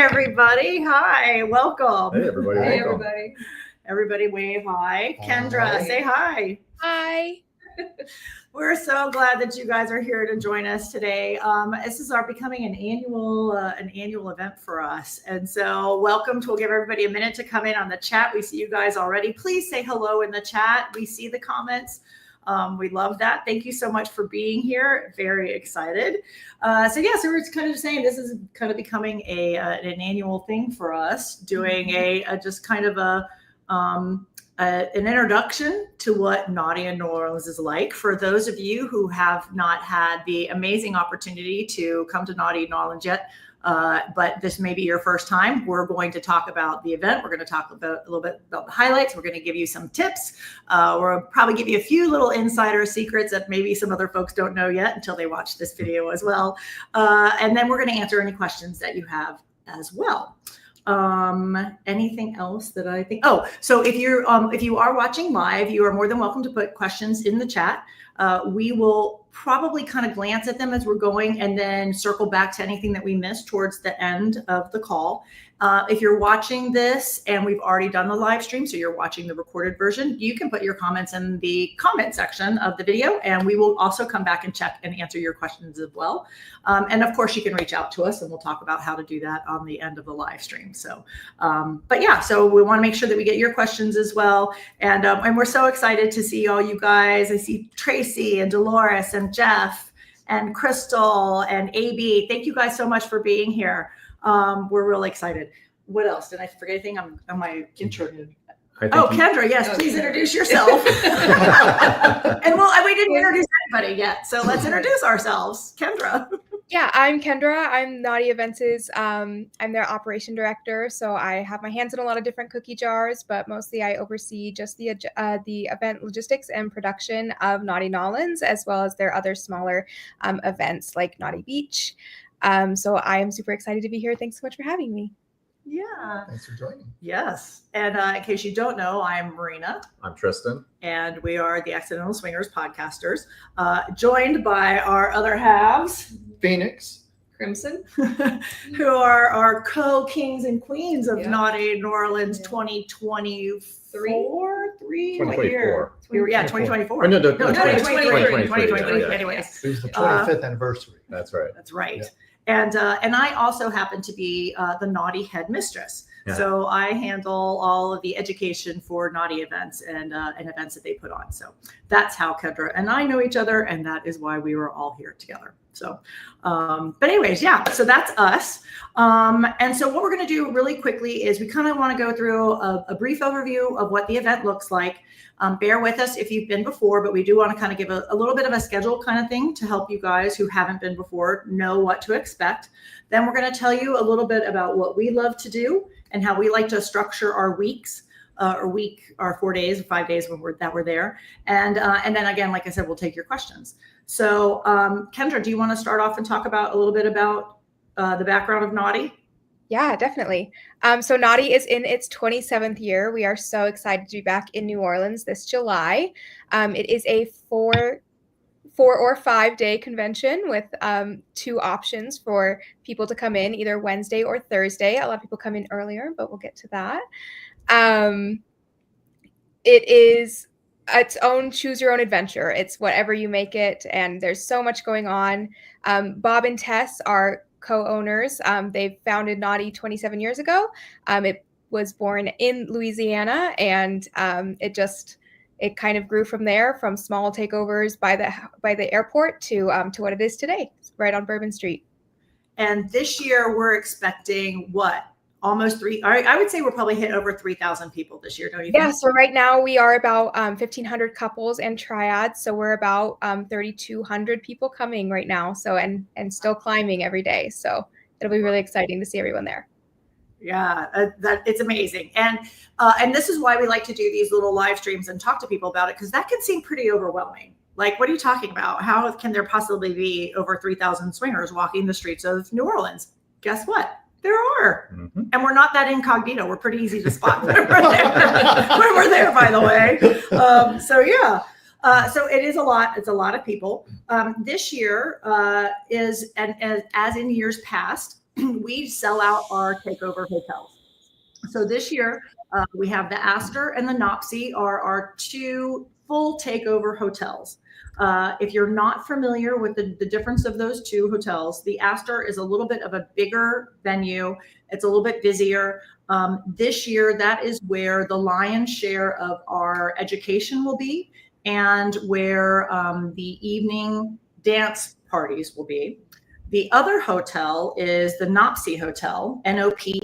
everybody. Hi, welcome. Hey, everybody. Hey, Welcome. everybody. Everybody wave hi. Kendra, Hi. say hi. Hi. We're so glad that you guys are here to join us today. This is becoming an annual event for us. And so welcome. We'll give everybody a minute to come in on the chat. We see you guys already. Please say hello in the chat. We see the comments. We love that. Thank you so much for being here. Very excited. So we're kind of just saying this is kind of becoming an annual thing for us, doing just kind of an introduction to what Naughty in New Orleans is like. For those of you who have not had the amazing opportunity to come to Naughty in New Orleans yet, but this may be your first time, we're going to talk about the event. We're going to talk about a little bit about the highlights. We're going to give you some tips. We'll probably give you a few little insider secrets that maybe some other folks don't know yet until they watch this video as well. And then we're going to answer any questions that you have as well. Anything else that I think? Oh, so if you are watching live, you are more than welcome to put questions in the chat. We will probably kind of glance at them as we're going and then circle back to anything that we missed towards the end of the call. If you're watching this and we've already done the live stream, so you're watching the recorded version, you can put your comments in the comment section of the video, and we will also come back and check and answer your questions as well. And of course, you can reach out to us and we'll talk about how to do that on the end of the live stream. So, so we want to make sure that we get your questions as well. And we're so excited to see all you guys. I see Tracy and Dolores and Jeff and Crystal and AB. Thank you guys so much for being here. We're really excited. What else? Did I forget anything on my intro? Kendra, yes, please introduce yourself. And we didn't introduce anybody yet, so let's introduce ourselves. Kendra. Yeah, I'm Kendra. I'm Naughty Events' I'm their operation director, so I have my hands in a lot of different cookie jars, but mostly I oversee just the event logistics and production of Naughty New Orleans, as well as their other smaller events like Naughty Beach. So I am super excited to be here. Thanks so much for having me. Yeah. Thanks for joining. Yes. And in case you don't know, I'm Myrina. I'm Tristan. And we are the Accidental Swingers podcasters, joined by our other halves, Phoenixx Crimson, who are our co-kings and queens of Naughty New Orleans 2024. 2024. 2024. No, 2023. Anyways. It was the 25th anniversary. That's right. That's right. Yeah. And I also happen to be the Naughty headmistress. Yeah. So I handle all of the education for Naughty events and events that they put on. So that's how Kendra and I know each other, and that is why we were all here together. So, but anyways, so that's us. And so what we're going to do really quickly is we kind of want to go through a brief overview of what the event looks like. Bear with us if you've been before, but we do want to kind of give a little bit of a schedule kind of thing to help you guys who haven't been before know what to expect. Then we're going to tell you a little bit about what we love to do and how we like to structure our weeks, our 4 days, 5 days when we're there. And then again, like I said, we'll take your questions. So Kendra, do you want to start off and talk about a little bit about the background of Naughty? Yeah, definitely. So Naughty is in its 27th year. We are so excited to be back in New Orleans this July. It is a 4 or 5 day convention with 2 options for people to come in, either Wednesday or Thursday. A lot of people come in earlier, but we'll get to that. It is its own choose your own adventure. It's whatever you make it, and there's so much going on. Bob and Tess are co-owners. They founded Naughty 27 years ago. It was born in Louisiana, and it kind of grew from there, from small takeovers by the airport to what it is today, right on Bourbon Street. And this year we're expecting what? Almost I would say we're probably hit over 3,000 people this year, don't you think? Yeah, so right now we are about 1,500 couples and triads. So we're about 3,200 people coming right now. So and still climbing every day. So it'll be really exciting to see everyone there. Yeah, that it's amazing. And this is why we like to do these little live streams and talk to people about it, because that can seem pretty overwhelming. Like, what are you talking about? How can there possibly be over 3,000 swingers walking the streets of New Orleans? Guess what? There are. Mm-hmm. And we're not that incognito. We're pretty easy to spot when we're there, by the way. So it is a lot. It's a lot of people. This year is, and as in years past, we sell out our takeover hotels. So this year, we have the Astor and the Nopsey are our 2 full takeover hotels. If you're not familiar with the difference of those 2 hotels, the Astor is a little bit of a bigger venue. It's a little bit busier. This year, that is where the lion's share of our education will be and where the evening dance parties will be. The other hotel is the Nopsey Hotel, Nopsi,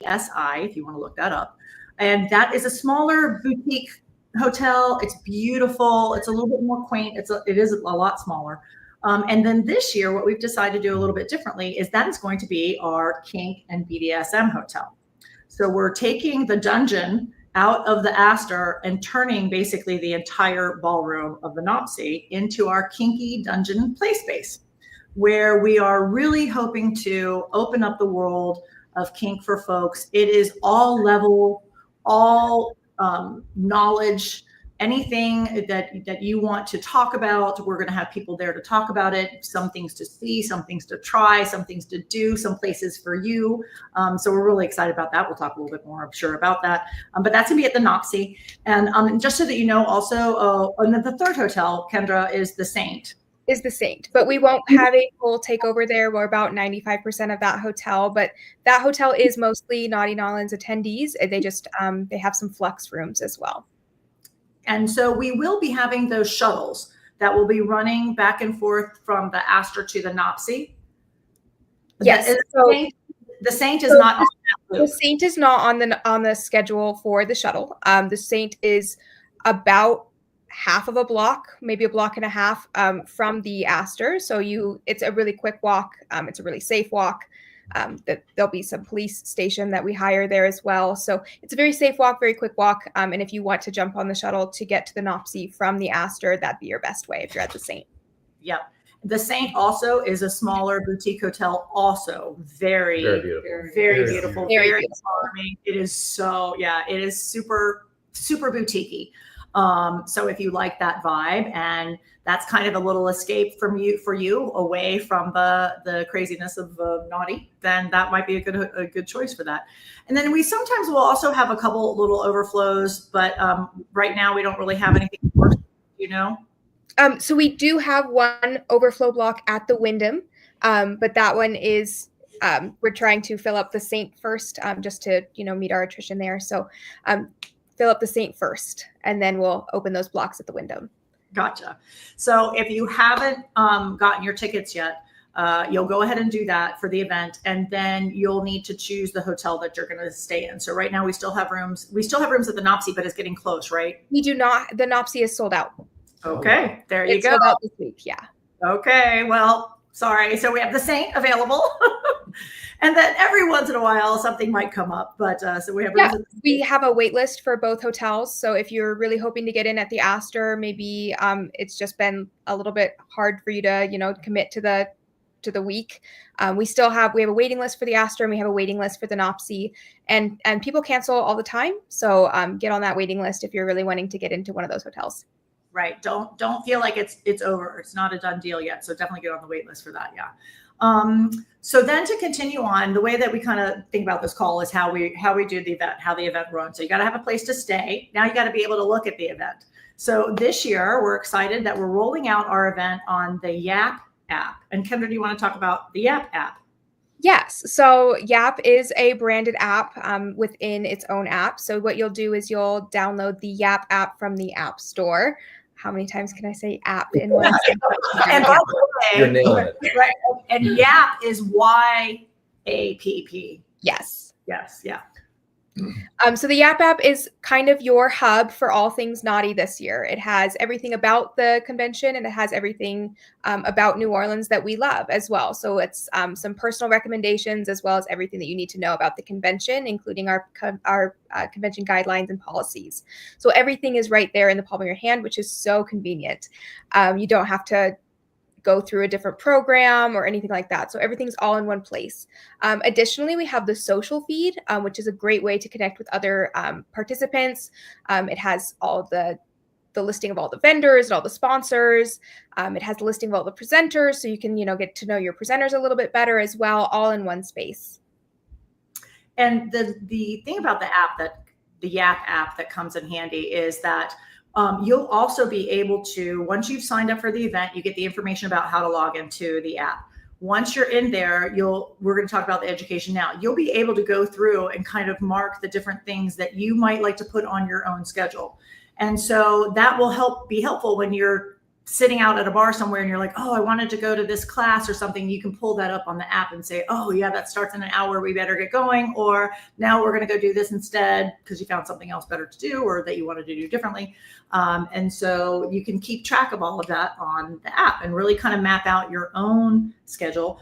if you want to look that up. And that is a smaller boutique hotel. It's beautiful. It's a little bit more quaint. It is a lot smaller. And then this year, what we've decided to do a little bit differently is that is going to be our kink and BDSM hotel. So we're taking the dungeon out of the Astor and turning basically the entire ballroom of the Nopsey into our kinky dungeon play space, where we are really hoping to open up the world of kink for folks. It is all level, all knowledge, anything that you want to talk about. We're going to have people there to talk about it. Some things to see, some things to try, some things to do, some places for you. So we're really excited about that. We'll talk a little bit more, I'm sure, about that. But that's going to be at the Nopsey. And just so that you know, also, and then the third hotel, Kendra, is the Saint. Is the Saint, but we won't have a full takeover there. We're about 95% of that hotel, but that hotel is mostly Naughty Nolans attendees. They just they have some flex rooms as well. And so we will be having those shuttles that will be running back and forth from the Astor to the Nopsey. Yes, the Saint is not. The Saint is not on the schedule for the shuttle. The Saint is about half of a block, maybe a block and a half from the Astor. So it's a really quick walk. It's a really safe walk. There'll be some police station that we hire there as well. So it's a very safe walk, very quick walk. And if you want to jump on the shuttle to get to the Nopsey from the Astor, that'd be your best way if you're at the Saint. Yep. The Saint also is a smaller boutique hotel, also very beautiful. Very beautiful. Charming. It is it is super, super boutique-y. So if you like that vibe, and that's kind of a little escape for you away from the craziness of Naughty, then that might be a good choice for that. And then we sometimes will also have a couple little overflows, but right now we don't really have anything, So we do have one overflow block at the Wyndham, but that one is we're trying to fill up the Saint first, just to meet our attrition there. So fill up the Saint first, and then we'll open those blocks at the Wyndham. Gotcha. So if you haven't gotten your tickets yet, you'll go ahead and do that for the event, and then you'll need to choose the hotel that you're going to stay in. So right now we still have rooms. We still have rooms at the Nopsey, but it's getting close, right? We do not. The Nopsey is sold out. Okay, there you go. Sold out this week, yeah. Okay, well, sorry. So we have the Saint available. And then every once in a while, something might come up. But so we have. Yeah, we have a wait list for both hotels. So if you're really hoping to get in at the Astor, maybe it's just been a little bit hard for you to, commit to the week. We have a waiting list for the Astor, and we have a waiting list for the Nopsey, and people cancel all the time. So get on that waiting list if you're really wanting to get into one of those hotels. Right. Don't feel like it's over. It's not a done deal yet. So definitely get on the wait list for that. Yeah. So then to continue on, the way that we kind of think about this call is how we do the event, how the event runs. So you got to have a place to stay. Now you got to be able to look at the event. So this year we're excited that we're rolling out our event on the YAP app. And Kendra, do you want to talk about the YAP app? Yes. So YAP is a branded app within its own app. So what you'll do is you'll download the YAP app from the App Store. How many times can I say app in one sentence? And by the way, you're nailing it. Right. And YAP is YAPP. Yes. Yes. Yeah. So the YAP app is kind of your hub for all things Naughty this year. It has everything about the convention, and it has everything about New Orleans that we love as well. So it's some personal recommendations, as well as everything that you need to know about the convention, including our convention guidelines and policies. So everything is right there in the palm of your hand, which is so convenient. You don't have to go through a different program or anything like that. So everything's all in one place. Additionally, we have the social feed, which is a great way to connect with other participants. It has all the listing of all the vendors and all the sponsors. It has the listing of all the presenters, so you can get to know your presenters a little bit better as well, all in one space. And the thing about the app, that the YAP app that comes in handy, is that you'll also be able to, once you've signed up for the event, you get the information about how to log into the app. Once you're in there, we're going to talk about the education now. You'll be able to go through and kind of mark the different things that you might like to put on your own schedule. And so that will be helpful when you're sitting out at a bar somewhere and you're like, oh, I wanted to go to this class or something. You can pull that up on the app and say, oh yeah, that starts in an hour. We better get going. Or now we're going to go do this instead because you found something else better to do or that you wanted to do differently. And so you can keep track of all of that on the app and really kind of map out your own schedule.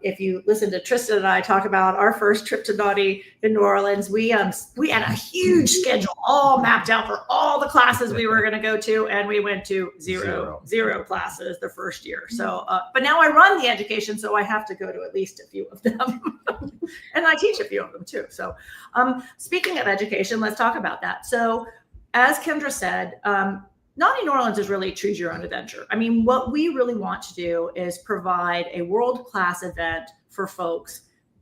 If you listen to Tristan and I talk about our first trip to Naughty in New Orleans, we had a huge schedule all mapped out for all the classes we were going to go to, and we went to zero classes the first year. So, but now I run the education, so I have to go to at least a few of them, and I teach a few of them too. So, speaking of education, let's talk about that. So, as Kendra said, Naughty New Orleans is really choose your own adventure. I mean, what we really want to do is provide a world-class event for folks,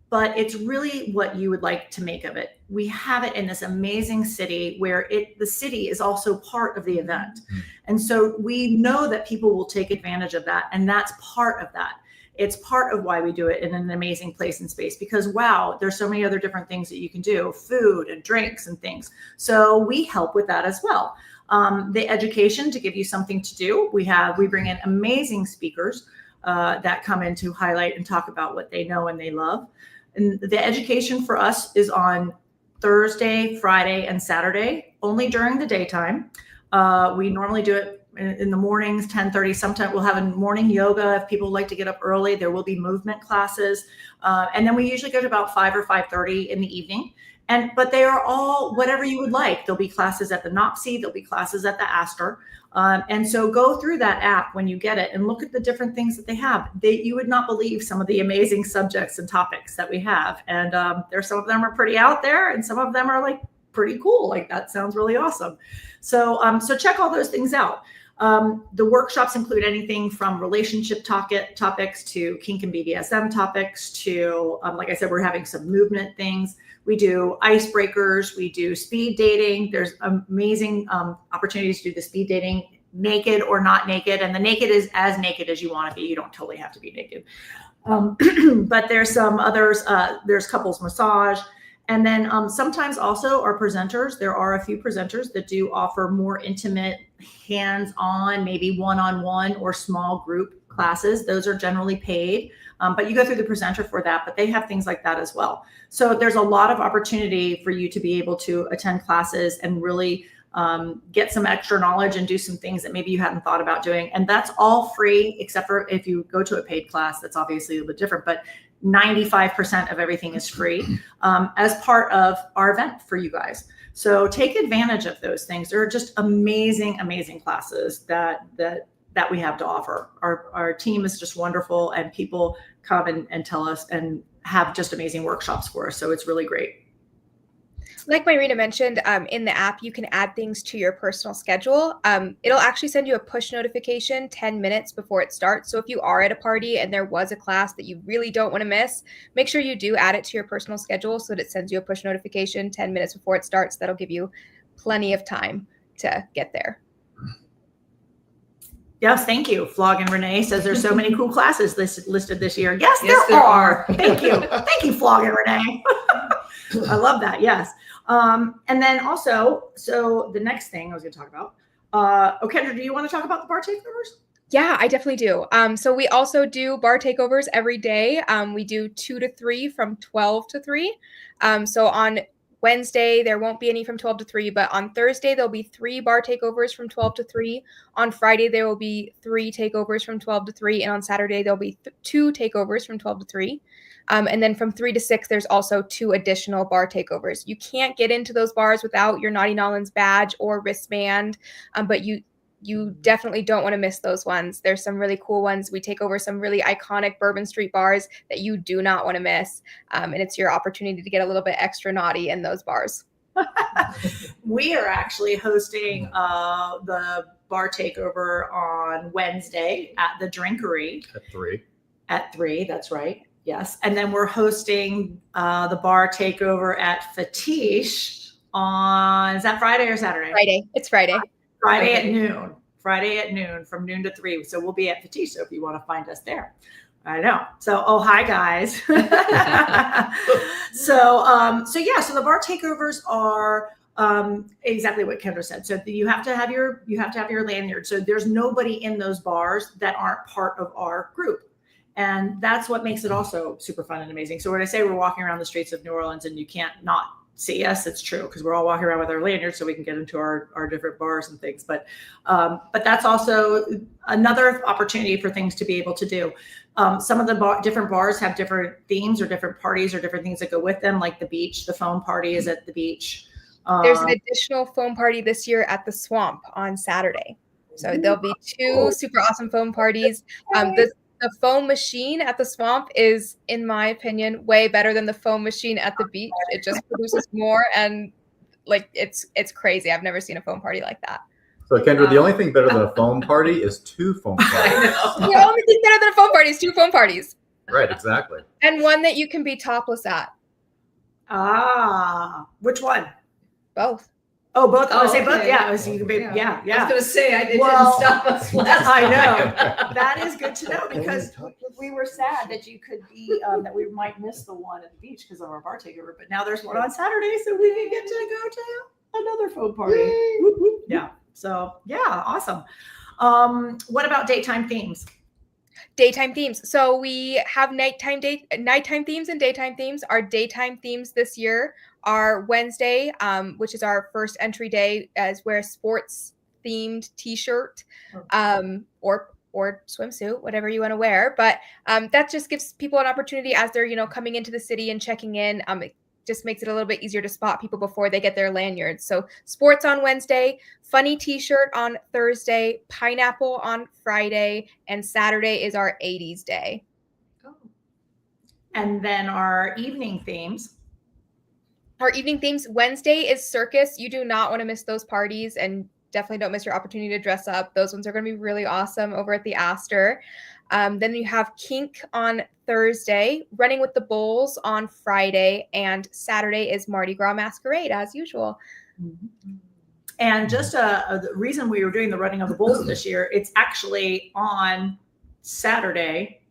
but it's really what you would like to make of it. We have it in this amazing city where the city is also part of the event. And so we know that people will take advantage of that. And that's part of that. It's part of why we do it in an amazing place and space, because wow, there's so many other different things that you can do, food and drinks and things. So we help with that as well. The education, to give you something to do. We bring in amazing speakers that come in to highlight and talk about what they know and they love. And the education for us is on Thursday, Friday, and Saturday, only during the daytime. We normally do it in the mornings, 10:30. Sometimes we'll have a morning yoga if people like to get up early. There will be movement classes. And then we usually go to about 5 or 5:30 in the evening. But they are all whatever you would like. There'll be classes at the NOPSI, there'll be classes at the Astor. And so go through that app when you get it and look at the different things that they have. You would not believe some of the amazing subjects and topics that we have. And there's some of them are pretty out there and some of them are like pretty cool. Like that sounds really awesome. So check all those things out. The workshops include anything from relationship topics to kink and BDSM topics to, like I said, we're having some movement things. We do icebreakers. We do speed dating. There's amazing opportunities to do the speed dating, naked or not naked. And the naked is as naked as you want to be. You don't totally have to be naked. But there's some others. There's couples massage. And then sometimes also our presenters, there are a few presenters that do offer more intimate, hands-on, maybe one-on-one or small group classes. Those are generally paid, but you go through the presenter for that, but they have things like that as well. So there's a lot of opportunity for you to be able to attend classes and really get some extra knowledge and do some things that maybe you hadn't thought about doing. And that's all free, except for if you go to a paid class, that's obviously a little bit different, but 95% of everything is free as part of our event for you guys. So take advantage of those things. There are just amazing, amazing classes that we have to offer. Our team is just wonderful, and people come and tell us and have just amazing workshops for us. So it's really great. Like Myrina mentioned, in the app, you can add things to your personal schedule. It'll actually send you a push notification 10 minutes before it starts. So if you are at a party and there was a class that you really don't want to miss, make sure you do add it to your personal schedule so that it sends you a push notification 10 minutes before it starts. That'll give you plenty of time to get there. Yes, thank you. Flog and Renee says there's so many cool classes listed this year. Yes, there are. Thank you. Thank you, Flog and Renee. I love that. Yes. And then also, so the next thing I was going to talk about, Kendra, do you want to talk about the bar takeovers? Yeah, I definitely do. So we also do bar takeovers every day. We do 2 to 3 from 12 to 3. So on Wednesday, there won't be any from 12 to 3, but on Thursday, there'll be 3 bar takeovers from 12 to 3. On Friday, there will be 3 takeovers from 12 to 3. And on Saturday, there'll be 2 takeovers from 12 to 3. And then from 3 to 6, there's also 2 additional bar takeovers. You can't get into those bars without your Naughty Nolans badge or wristband, but you definitely don't want to miss those ones. There's some really cool ones. We take over some really iconic Bourbon Street bars that you do not want to miss. And it's your opportunity to get a little bit extra naughty in those bars. We are actually hosting the bar takeover on Wednesday at the Drinkery. At 3. At 3, that's right. Yes. And then we're hosting the bar takeover at Fetish on, is that Friday or Saturday? Friday. It's Friday. Friday at noon. Friday at noon, from noon to 3. So we'll be at Fetish. So if you want to find us there. I know. So, oh, hi guys. So the bar takeovers are exactly what Kendra said. So you have to have your lanyard. So there's nobody in those bars that aren't part of our group. And that's what makes it also super fun and amazing. So when I say we're walking around the streets of New Orleans and you can't not see us, it's true, because we're all walking around with our lanyards so we can get into our different bars and things. But that's also another opportunity for things to be able to do. Some of the different bars have different themes or different parties or different things that go with them, like the beach. The foam party is at the beach. There's an additional foam party this year at the Swamp on Saturday. So there'll be 2 super awesome foam parties. The foam machine at the Swamp is, in my opinion, way better than the foam machine at the beach. It just produces more, and like it's crazy. I've never seen a foam party like that. So Kendra, the only thing better than a foam party is 2 foam parties. The only thing better than a foam party is 2 foam parties. Right, exactly. And one that you can be topless at. Which one? Both. Oh, both. I was okay. both. Yeah, you can be. Yeah. I was going to say, didn't stop us last I time. know. That is good to know, because we were sad that you could be, that we might miss the one at the beach because of our bar takeover. But now there's one on Saturday, so we can get to go to another foam party. Whoop, whoop. Yeah. So yeah, awesome. What about daytime themes? Daytime themes. So we have nighttime themes and daytime themes. Our daytime themes this year are Wednesday, which is our first entry day, as wear a sports themed t-shirt, or swimsuit, whatever you want to wear. But that just gives people an opportunity as they're, coming into the city and checking in. It just makes it a little bit easier to spot people before they get their lanyards. So sports on Wednesday, funny t-shirt on Thursday, pineapple on Friday, and Saturday is our 80s day. And then our evening themes. Our evening themes, Wednesday is circus. You do not want to miss those parties, and definitely don't miss your opportunity to dress up. Those ones are going to be really awesome over at the Astor. Then you have kink on Thursday, running with the bulls on Friday, and Saturday is Mardi Gras masquerade as usual. And just the reason we were doing the running of the bulls this year, it's actually on Saturday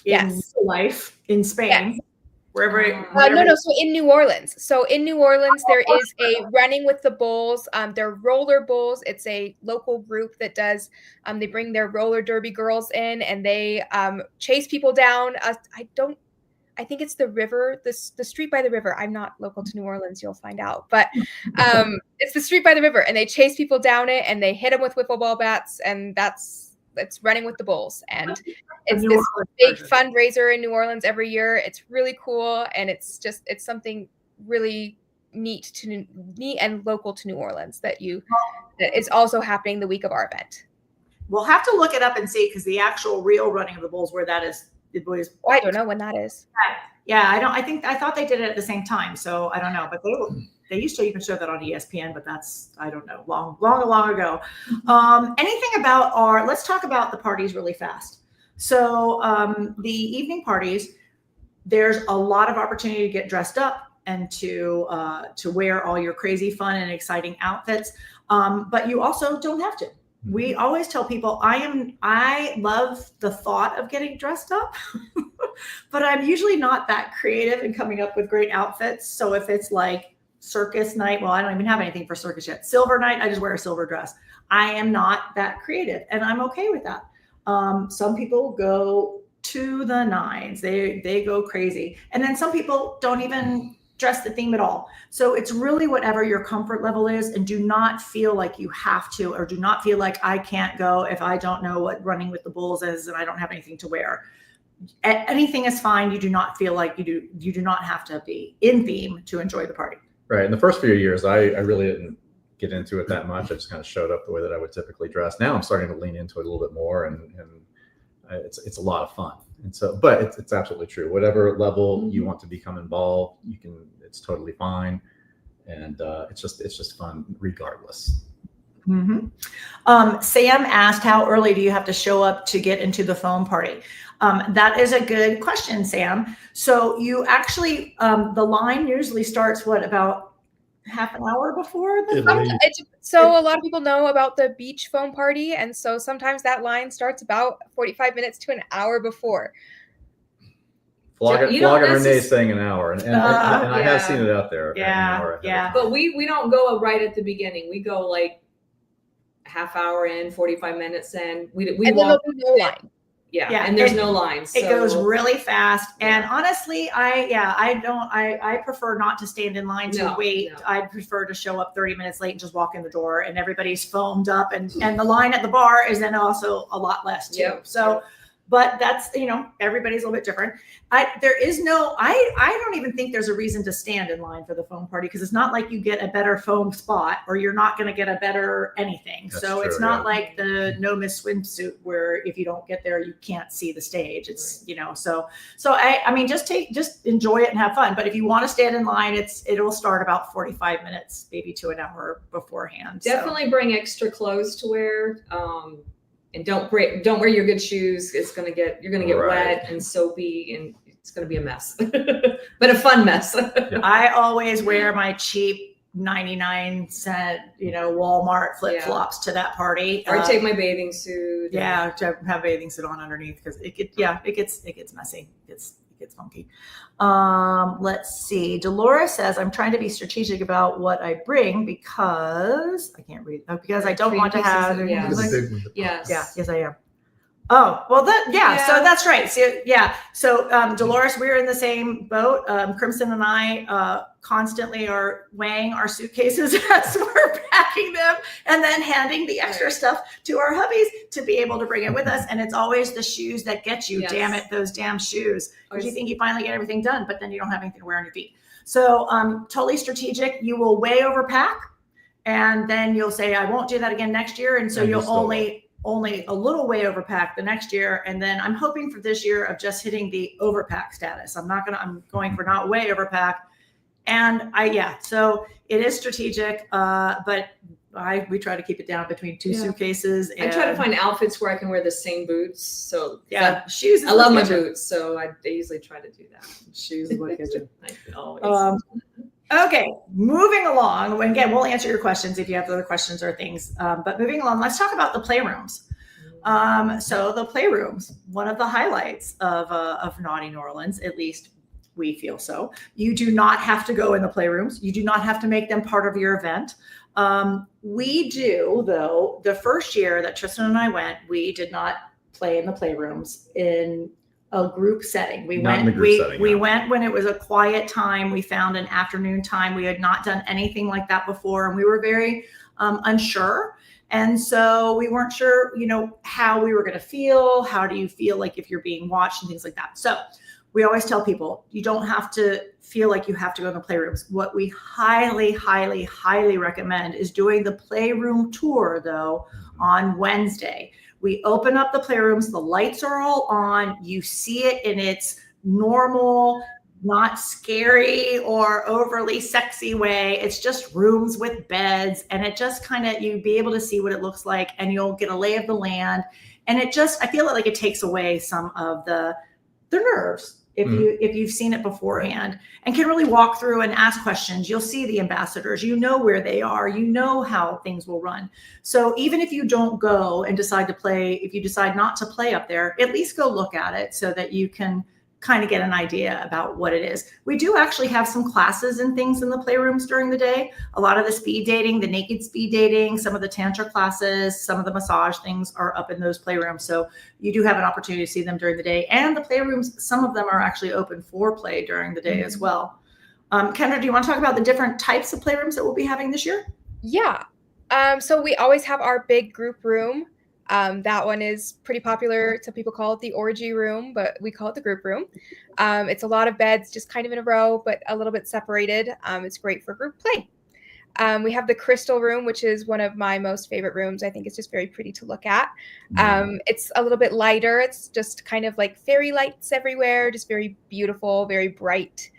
in Life in Spain. Yes. Wherever No. So in New Orleans. There is a running with the bulls. They're roller bulls. It's a local group that does. They bring their roller derby girls in, and they chase people down. I think it's the river, the street by the river. I'm not local to New Orleans. You'll find out, but it's the street by the river, and they chase people down it, and they hit them with wiffle ball bats, and it's running with the bulls, and it's this big fundraiser in New Orleans every year. It's really cool, and it's something really neat and local to New Orleans that is also happening the week of our event. We'll have to look it up and see, because the actual real running of the bulls, where that is, I don't know when that is. Yeah, I thought they did it at the same time, so I don't know, but they used to even show that on ESPN, but that's, I don't know, long ago. Let's talk about the parties really fast. So the evening parties, there's a lot of opportunity to get dressed up and to wear all your crazy fun and exciting outfits. But you also don't have to. We always tell people, I love the thought of getting dressed up, but I'm usually not that creative in coming up with great outfits. So if it's like circus night, well, I don't even have anything for circus yet. Silver night, I just wear a silver dress. I am not that creative, and I'm okay with that. Some people go to the nines, they go crazy. And then some people don't even dress the theme at all. So it's really whatever your comfort level is, and do not feel like you have to, or do not feel like I can't go if I don't know what running with the bulls is and I don't have anything to wear. Anything is fine. You do not feel like you do not have to be in theme to enjoy the party. Right. In the first few years, I really didn't get into it that much. I just kind of showed up the way that I would typically dress. Now I'm starting to lean into it a little bit more, and it's a lot of fun. And so, but it's absolutely true. Whatever level you want to become involved, it's totally fine. And it's just fun regardless. Sam asked, how early do you have to show up to get into the foam party? That is a good question, Sam. So you actually, the line usually starts about half an hour before So a lot of people know about the beach foam party, and so sometimes that line starts about 45 minutes to an hour before. Flog and Renee's saying an hour, and I have seen it out there. Yeah. But we don't go right at the beginning. We go like half hour in, 45 minutes in. We and walk. Then there'll be no line. Yeah, and there's no lines. It goes really fast. And honestly, I prefer not to stand in line to wait. No. I prefer to show up 30 minutes late and just walk in the door, and everybody's foamed up, and the line at the bar is then also a lot less too. Yep. So, but that's, everybody's a little bit different. I don't even think there's a reason to stand in line for the foam party, because it's not like you get a better foam spot or you're not going to get a better anything. That's so true, it's not like the No Miss swimsuit where if you don't get there, you can't see the stage. It's, so I mean, just enjoy it and have fun. But if you want to stand in line, it'll start about 45 minutes, maybe to an hour beforehand. Definitely bring extra clothes to wear. And don't wear your good shoes. You're gonna get wet and soapy, and it's gonna be a mess, but a fun mess. I always wear my cheap 99-cent, Walmart flip-flops to that party. Or take my bathing suit. Yeah, to have a bathing suit on underneath, because it gets messy. It gets funky. Let's see. Dolores says, I'm trying to be strategic about what I bring because I can't read. Because I don't want to have. Yes, I am. Oh, well, so that's right. So, Dolores, we're in the same boat. Crimson and I constantly are weighing our suitcases as we're packing them and then handing the extra stuff to our hubbies to be able to bring it with us. And it's always the shoes that get you. Yes. Damn it, those damn shoes. Because you think you finally get everything done, but then you don't have anything to wear on your feet. So totally strategic. You will way overpack, and then you'll say, I won't do that again next year. And so you'll only a little way overpack the next year. And then I'm hoping for this year of just hitting the overpack status. I'm going for not way overpack. And so it is strategic, but we try to keep it down between two suitcases. And I try to find outfits where I can wear the same boots. So shoes. I love my boots, so I usually try to do that. Shoes is my kitchen. Always. Okay, moving along. Again, we'll answer your questions if you have other questions or things. But moving along, let's talk about the playrooms. So the playrooms, one of the highlights of Naughty New Orleans, at least we feel so. You do not have to go in the playrooms. You do not have to make them part of your event. We do, though. The first year that Tristan and I went, we did not play in the playrooms in a group setting. We went when it was a quiet time. We found an afternoon time. We had not done anything like that before, and we were very unsure. And so we weren't sure, how we were going to feel. How do you feel like if you're being watched and things like that? So we always tell people, you don't have to feel like you have to go in the playrooms. What we highly, highly, highly recommend is doing the playroom tour, though, on Wednesday. We open up the playrooms, the lights are all on, you see it in its normal, not scary or overly sexy way. It's just rooms with beds, and it just you'll be able to see what it looks like, and you'll get a lay of the land. And I feel like it takes away some of the nerves if you've seen it beforehand and can really walk through and ask questions. You'll see the ambassadors, where they are, how things will run. So even if you don't go and decide to play, if you decide not to play up there, at least go look at it so that you can kind of get an idea about what it is. We do actually have some classes and things in the playrooms during the day. A lot of the speed dating, the naked speed dating, some of the tantra classes, some of the massage things are up in those playrooms. So you do have an opportunity to see them during the day. And the playrooms, some of them are actually open for play during the day as well. Kendra, do you want to talk about the different types of playrooms that we'll be having this year? Yeah. So we always have our big group room. That one is pretty popular. Some people call it the orgy room, but we call it the group room. It's a lot of beds just kind of in a row, but a little bit separated. It's great for group play. We have the crystal room, which is one of my most favorite rooms. I think it's just very pretty to look at. It's a little bit lighter. It's just kind of like fairy lights everywhere, just very beautiful, very bright.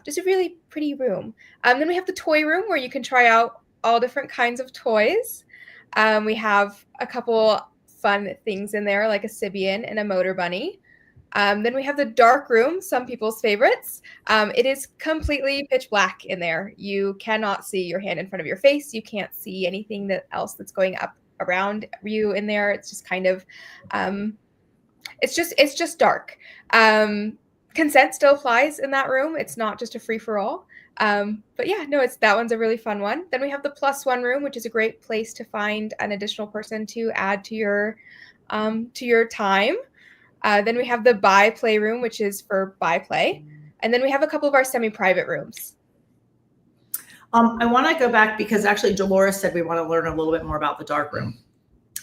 Just a really pretty room. Then we have the toy room where you can try out all different kinds of toys. We have a couple fun things in there, like a Sibian and a motor bunny. Then we have the dark room, some people's favorites. It is completely pitch black in there. You cannot see your hand in front of your face. You can't see anything else that's going up around you in there. It's just kind of, it's just dark. Consent still applies in that room. It's not just a free for all. But yeah, no, that one's a really fun one. Then we have the +1 room, which is a great place to find an additional person to add to your time. Then we have the by play room, which is for by play. And then we have a couple of our semi-private rooms. I want to go back because actually Dolores said we want to learn a little bit more about the dark room.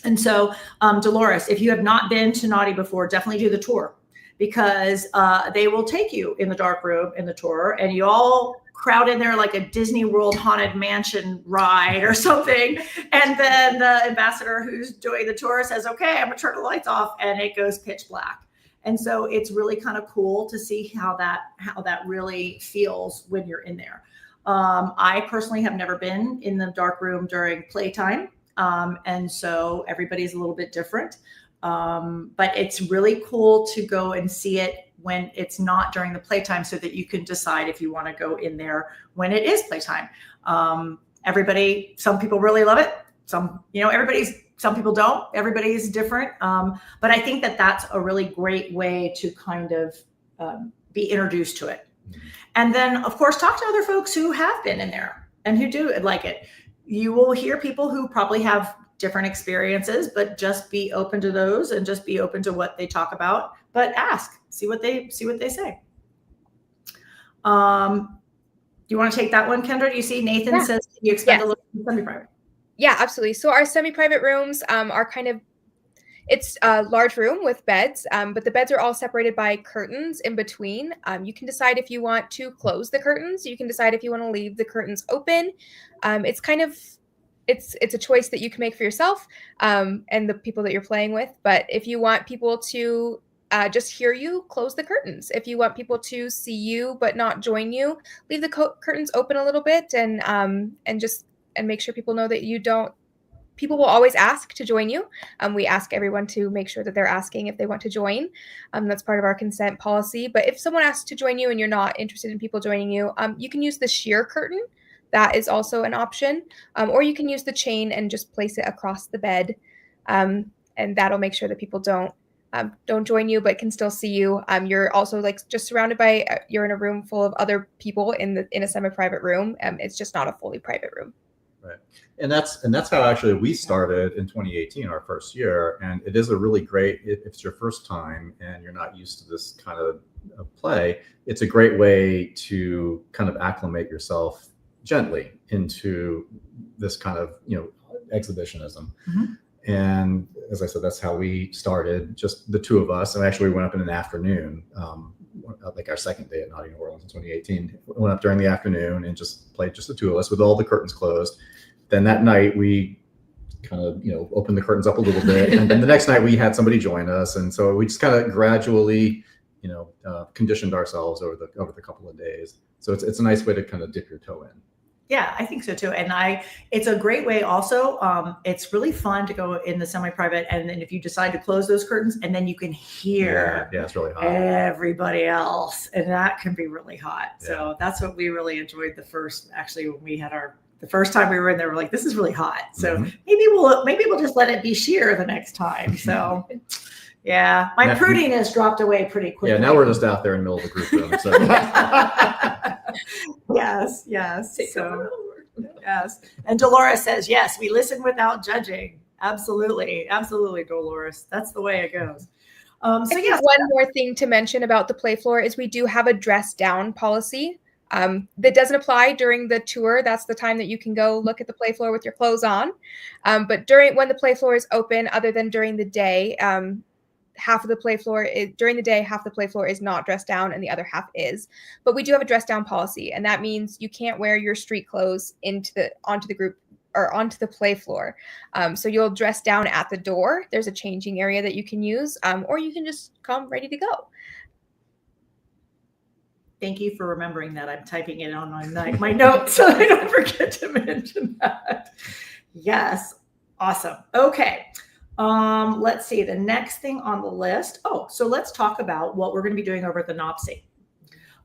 And so Dolores, if you have not been to Naughty before, definitely do the tour, because they will take you in the dark room in the tour, and you all crowd in there like a Disney World Haunted Mansion ride or something. And then the ambassador who's doing the tour says, okay, I'm gonna turn the lights off, and it goes pitch black. And so it's really kind of cool to see how that really feels when you're in there. I personally have never been in the dark room during playtime. And so everybody's a little bit different. But it's really cool to go and see it when it's not during the playtime, so that you can decide if you want to go in there when it is playtime. Some people really love it. Some people don't. Everybody's different. But I think that that's a really great way to kind of be introduced to it. And then, of course, talk to other folks who have been in there and who do like it. You will hear people who probably have different experiences, but just be open to those and just be open to what they talk about, but ask, see what they say. You want to take that one, Kendra? Do you see Nathan says, can you expand a little bit semi-private? Yeah, absolutely. So our semi-private rooms are kind of, it's a large room with beds, but the beds are all separated by curtains in between. You can decide if you want to close the curtains. You can decide if you want to leave the curtains open. It's kind of, it's a choice that you can make for yourself and the people that you're playing with. But if you want people to just hear you, close the curtains. If you want people to see you but not join you, leave the curtains open a little bit and make sure people know that you don't. People will always ask to join you. We ask everyone to make sure that they're asking if they want to join. That's part of our consent policy. But if someone asks to join you and you're not interested in people joining you, you can use the sheer curtain. That is also an option. Or you can use the chain and just place it across the bed. And that'll make sure that people don't join you, but can still see you. You're also just surrounded by, you're in a room full of other people in a semi-private room. It's just not a fully private room. Right. And that's how actually we started in 2018, our first year. And it is a really great, if it's your first time and you're not used to this kind of play, it's a great way to kind of acclimate yourself gently into this kind of, exhibitionism. Mm-hmm. And as I said, that's how we started, just the two of us. And actually we went up in an afternoon, like our second day at Naughty New Orleans in 2018. We went up during the afternoon and just played just the two of us with all the curtains closed. Then that night we kind of, opened the curtains up a little bit. And then the next night we had somebody join us. And so we just kind of gradually, conditioned ourselves over the couple of days. So it's a nice way to kind of dip your toe in. Yeah, I think so too. And it's a great way also. It's really fun to go in the semi-private. And then if you decide to close those curtains, and then you can hear it's really hot. Everybody else. And that can be really hot. Yeah. So that's what we really enjoyed when we had the first time we were in there, we're like, this is really hot. So maybe we'll just let it be sheer the next time. So yeah, my prudiness dropped away pretty quickly. Yeah, now we're just out there in the middle of the group room. So. Yes. So, yes. And Dolores says, yes, we listen without judging. Absolutely, Dolores. That's the way it goes. One more thing to mention about the play floor is we do have a dress down policy. That doesn't apply during the tour. That's the time that you can go look at the play floor with your clothes on. But when the play floor is open, other than during the day, half the play floor is not dressed down and the other half is. But we do have a dress down policy, and that means you can't wear your street clothes onto the group or onto the play floor. So you'll dress down at the door. There's a changing area that you can use, or you can just come ready to go. Thank you for remembering that. I'm typing it on my notes so I don't forget to mention that. Yes. Awesome. Okay. Let's see the next thing on the list. So let's talk about what we're going to be doing over at the NOPSI.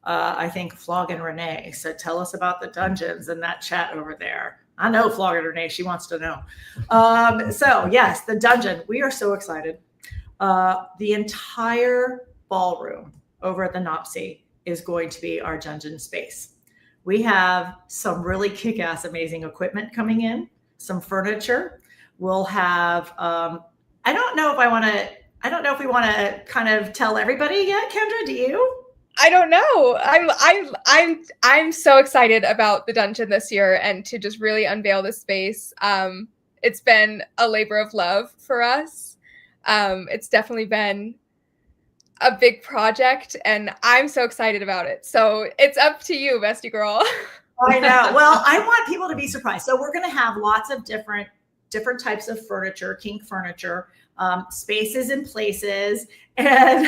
I think Flog and Renee said, tell us about the dungeons in that chat over there. I know Flog and Renee, she wants to know. So yes, the dungeon, we are so excited. The entire ballroom over at the NOPSI is going to be our dungeon space. We have some really kick-ass amazing equipment coming in, some furniture. We'll have, I don't know if we want to kind of tell everybody yet. Kendra, do you? I don't know. I'm so excited about the dungeon this year and to just really unveil this space. It's been a labor of love for us. It's definitely been a big project and I'm so excited about it. So it's up to you, bestie girl. I know. Well, I want people to be surprised. So we're going to have lots of different types of furniture, kink furniture, spaces and places, and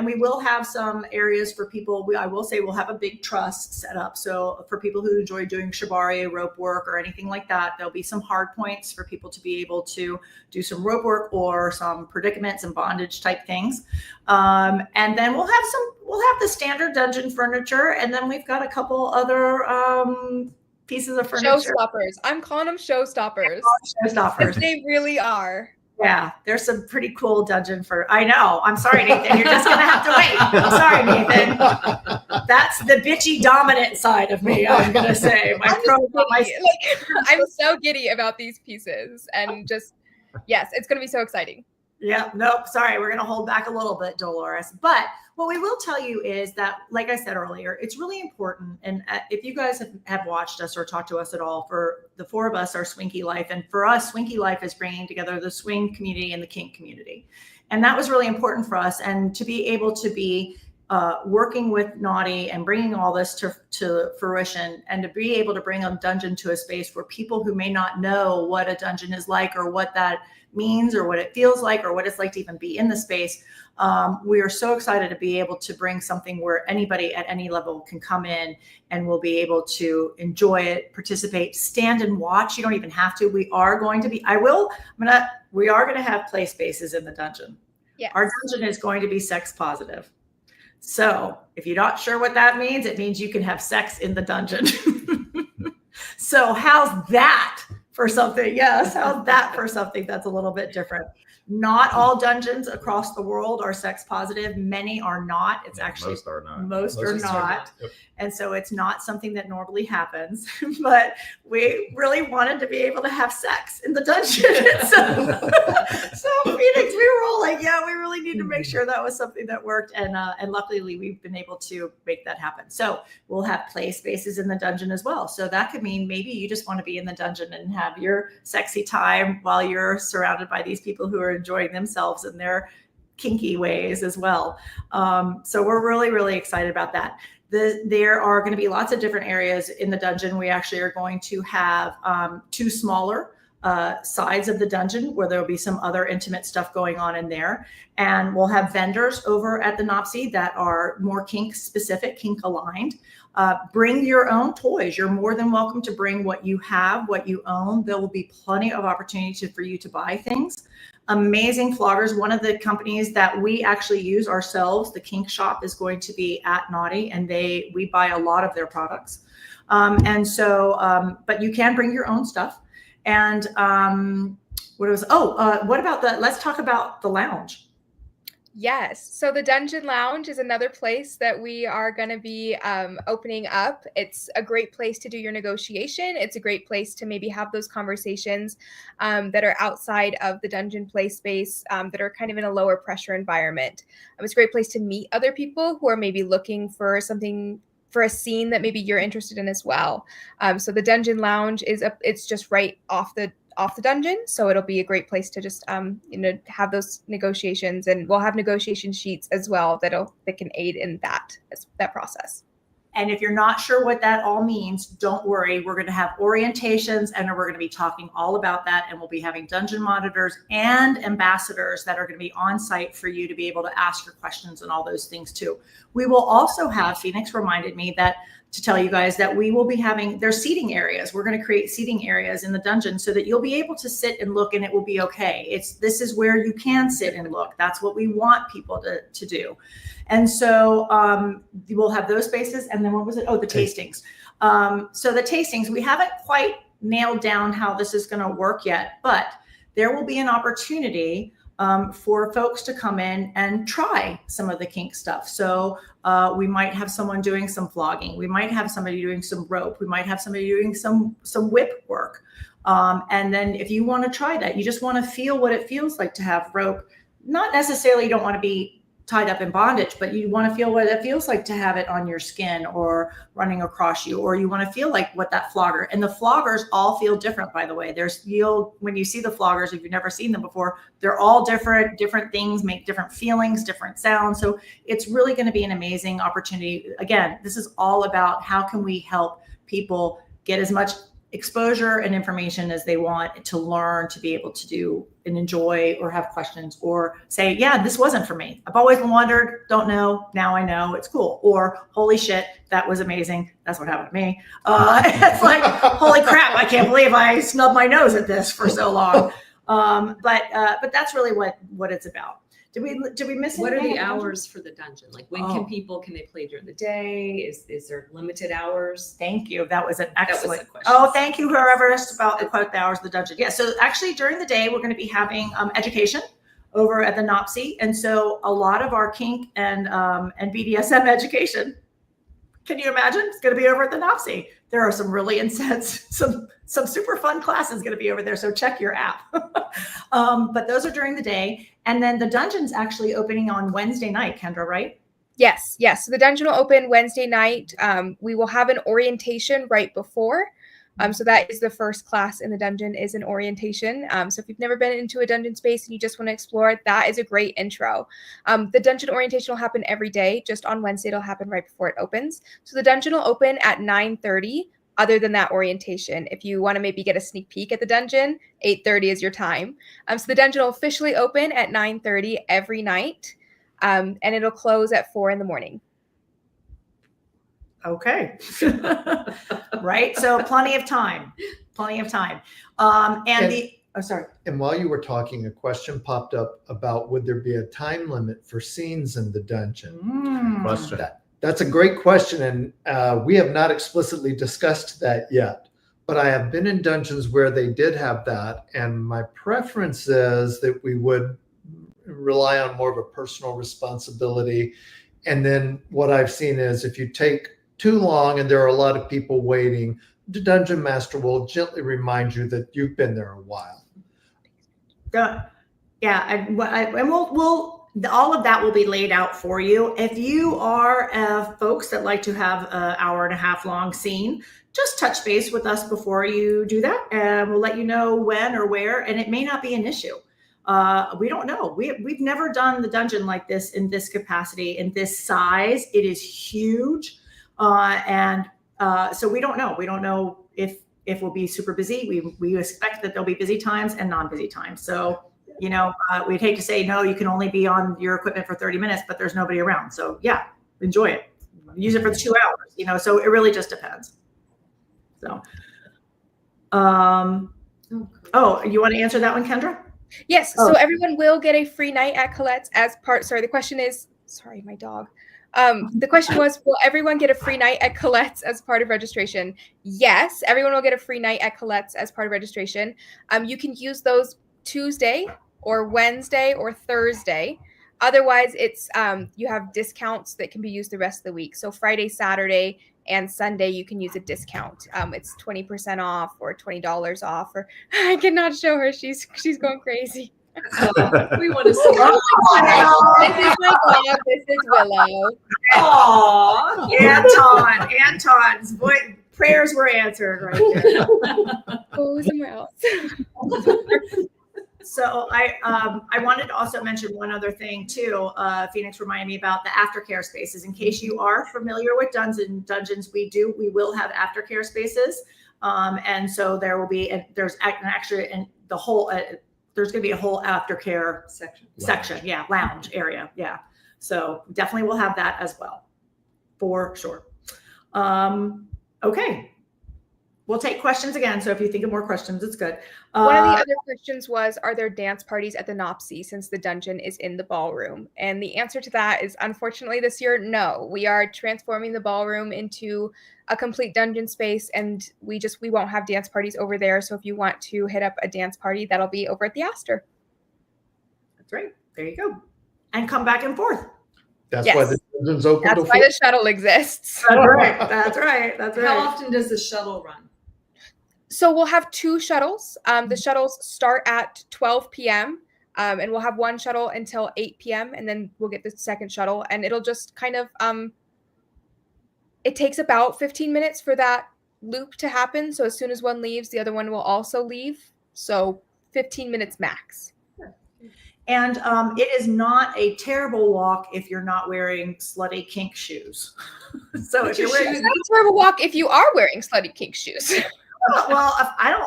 we will have some areas for people. I will say we'll have a big truss set up. So for people who enjoy doing shibari, rope work, or anything like that, there'll be some hard points for people to be able to do some rope work or some predicaments and bondage type things. And then we'll have the standard dungeon furniture, and then we've got a couple other pieces of furniture. Showstoppers. I'm calling them showstoppers. Showstoppers. They really are. Yeah, there's some pretty cool dungeon I know. I'm sorry, Nathan. You're just going to have to wait. I'm sorry, Nathan. That's the bitchy dominant side of me, I'm going to say. I'm so giddy about these pieces. And just, yes, it's going to be so exciting. Yeah, nope. Sorry. We're going to hold back a little bit, Dolores. But what we will tell you is that, like I said earlier, it's really important. And if you guys have watched us or talked to us at all, for the four of us are Swinky Life. And for us, Swinky Life is bringing together the swing community and the kink community. And that was really important for us. And to be able to be working with Naughty and bringing all this to fruition, and to be able to bring a dungeon to a space where people who may not know what a dungeon is like or what that means or what it feels like or what it's like to even be in the space. We are so excited to be able to bring something where anybody at any level can come in and will be able to enjoy it, participate, stand and watch. You don't even have to. We are going to have play spaces in the dungeon. Yes. Our dungeon is going to be sex positive. So if you're not sure what that means, it means you can have sex in the dungeon. So how's that for something? Yes, how's that for something that's a little bit different? Not all dungeons across the world are sex positive. Many are not. It's actually most are not. Most are not. Yep. And so it's not something that normally happens. But we really wanted to be able to have sex in the dungeon. So Phoenixx, we were all like, yeah, we really need to make sure that was something that worked. And luckily we've been able to make that happen. So we'll have play spaces in the dungeon as well. So that could mean maybe you just want to be in the dungeon and have your sexy time while you're surrounded by these people who are enjoying themselves in their kinky ways as well. So we're really, really excited about that. There are going to be lots of different areas in the dungeon. We actually are going to have two smaller sides of the dungeon where there will be some other intimate stuff going on in there. And we'll have vendors over at the NOPSI that are more kink specific, kink aligned. Bring your own toys. You're more than welcome to bring what you have, what you own. There will be plenty of opportunity for you to buy things. Amazing floggers. One of the companies that we actually use ourselves, the Kink Shop, is going to be at Naughty, and we buy a lot of their products. But you can bring your own stuff. And let's talk about the lounge. Yes. So the Dungeon Lounge is another place that we are going to be opening up. It's a great place to do your negotiation. It's a great place to maybe have those conversations that are outside of the dungeon play space, that are kind of in a lower pressure environment. It's a great place to meet other people who are maybe looking for something, for a scene that maybe you're interested in as well. So the Dungeon Lounge it's just right off the dungeon, so it'll be a great place to just have those negotiations, and we'll have negotiation sheets as well that can aid in that process. And if you're not sure what that all means, don't worry. We're going to have orientations, and we're going to be talking all about that. And we'll be having dungeon monitors and ambassadors that are going to be on site for you to be able to ask your questions and all those things too. We will also have, Phoenixx reminded me that to tell you guys that we will be having, there's seating areas. We're going to create seating areas in the dungeon so that you'll be able to sit and look and it will be okay. This is where you can sit and look. That's what we want people to do. And so we'll have those spaces. And then what was it? Oh, the tastings. So the tastings, we haven't quite nailed down how this is going to work yet, but there will be an opportunity for folks to come in and try some of the kink stuff. So we might have someone doing some flogging. We might have somebody doing some rope. We might have somebody doing some whip work. And then if you want to try that, you just want to feel what it feels like to have rope. Not necessarily you don't want to be tied up in bondage, but you want to feel what it feels like to have it on your skin or running across you, or you want to feel like what that flogger, and the floggers all feel different, by the way. When you see the floggers, if you've never seen them before, they're all different things, make different feelings, different sounds. So it's really going to be an amazing opportunity. Again, this is all about how can we help people get as much exposure and information as they want to learn, to be able to do and enjoy, or have questions, or say, yeah, this wasn't for me. I've always wondered, don't know, now I know, it's cool. Or holy shit, that was amazing. That's what happened to me. It's like, holy crap, I can't believe I snubbed my nose at this for so long. But that's really what it's about. Did we miss anything? What are the hours for the dungeon? Like when can they play during the day? Is there limited hours? Thank you. That was an excellent question. Oh, thank you, whoever asked about the hours of the dungeon. Yeah, so actually during the day, we're going to be having education over at the NOPSI. And so a lot of our kink and BDSM education, can you imagine? It's going to be over at the NOPSI. There are some really intense, some super fun classes going to be over there. So check your app. But those are during the day. And then the dungeon's actually opening on Wednesday night, Kendra, right? Yes. So the dungeon will open Wednesday night. We will have an orientation right before. So that is the first class in the dungeon, is an orientation. So if you've never been into a dungeon space and you just want to explore it, that is a great intro. The dungeon orientation will happen every day. Just on Wednesday, it'll happen right before it opens. So the dungeon will open at 9:30. Other than that orientation, if you want to maybe get a sneak peek at the dungeon, 8:30 is your time. So the dungeon will officially open at 9:30 every night, and it'll close at 4 a.m. Okay. Right. So plenty of time. Sorry. And while you were talking, a question popped up about would there be a time limit for scenes in the dungeon? Question. That's a great question. And we have not explicitly discussed that yet, but I have been in dungeons where they did have that. And my preference is that we would rely on more of a personal responsibility. And then what I've seen is if you take too long and there are a lot of people waiting, the dungeon master will gently remind you that you've been there a while. Yeah. And we'll all of that will be laid out for you. If you are folks that like to have an hour and a half long scene, just touch base with us before you do that, and we'll let you know when or where. And it may not be an issue. We don't know. We've never done the dungeon like this in this capacity, in this size. It is huge, so we don't know. We don't know if we'll be super busy. We expect that there'll be busy times and non-busy times. So. We'd hate to say, no, you can only be on your equipment for 30 minutes, but there's nobody around. So yeah, enjoy it. Use it for the 2 hours, so it really just depends. So, you want to answer that one, Kendra? Yes. So everyone will get a free night at Colette's as part. Sorry, the question is, sorry, my dog. The question was, will everyone get a free night at Colette's as part of registration? Yes, everyone will get a free night at Colette's as part of registration. You can use those Tuesday or Wednesday or Thursday. Otherwise, it's you have discounts that can be used the rest of the week. So Friday, Saturday, and Sunday, you can use a discount. It's 20% off or $20 off. Or I cannot show her; she's going crazy. We want to see. This is my dog. This is Willow. Oh, Anton's voice. Prayers were answered right there. Go somewhere else. So I wanted to also mention one other thing too. Phoenixx reminded me about the aftercare spaces. In case you are familiar with dungeons, we will have aftercare spaces, and so there will be there's going to be a whole aftercare section, lounge area, yeah. So definitely we'll have that as well, for sure. Okay. We'll take questions again. So if you think of more questions, it's good. One of the other questions was, are there dance parties at the Nopsy since the dungeon is in the ballroom? And the answer to that is, unfortunately, this year, no. We are transforming the ballroom into a complete dungeon space, and we won't have dance parties over there. So if you want to hit up a dance party, that'll be over at the Astor. That's right. There you go. And come back and forth. That's Yes. why the dungeon's open. That's why the shuttle exists. That's right. That's right. That's right. How often does the shuttle run? So we'll have 2 shuttles. The shuttles start at 12 p.m. And we'll have 1 shuttle until 8 p.m. and then we'll get the second shuttle, and it'll just kind of it takes about 15 minutes for that loop to happen. So as soon as one leaves, the other one will also leave. So 15 minutes max. And it is not a terrible walk if you're not wearing slutty kink shoes. So if you're It's wearing, not a terrible walk if you are wearing slutty kink shoes. well,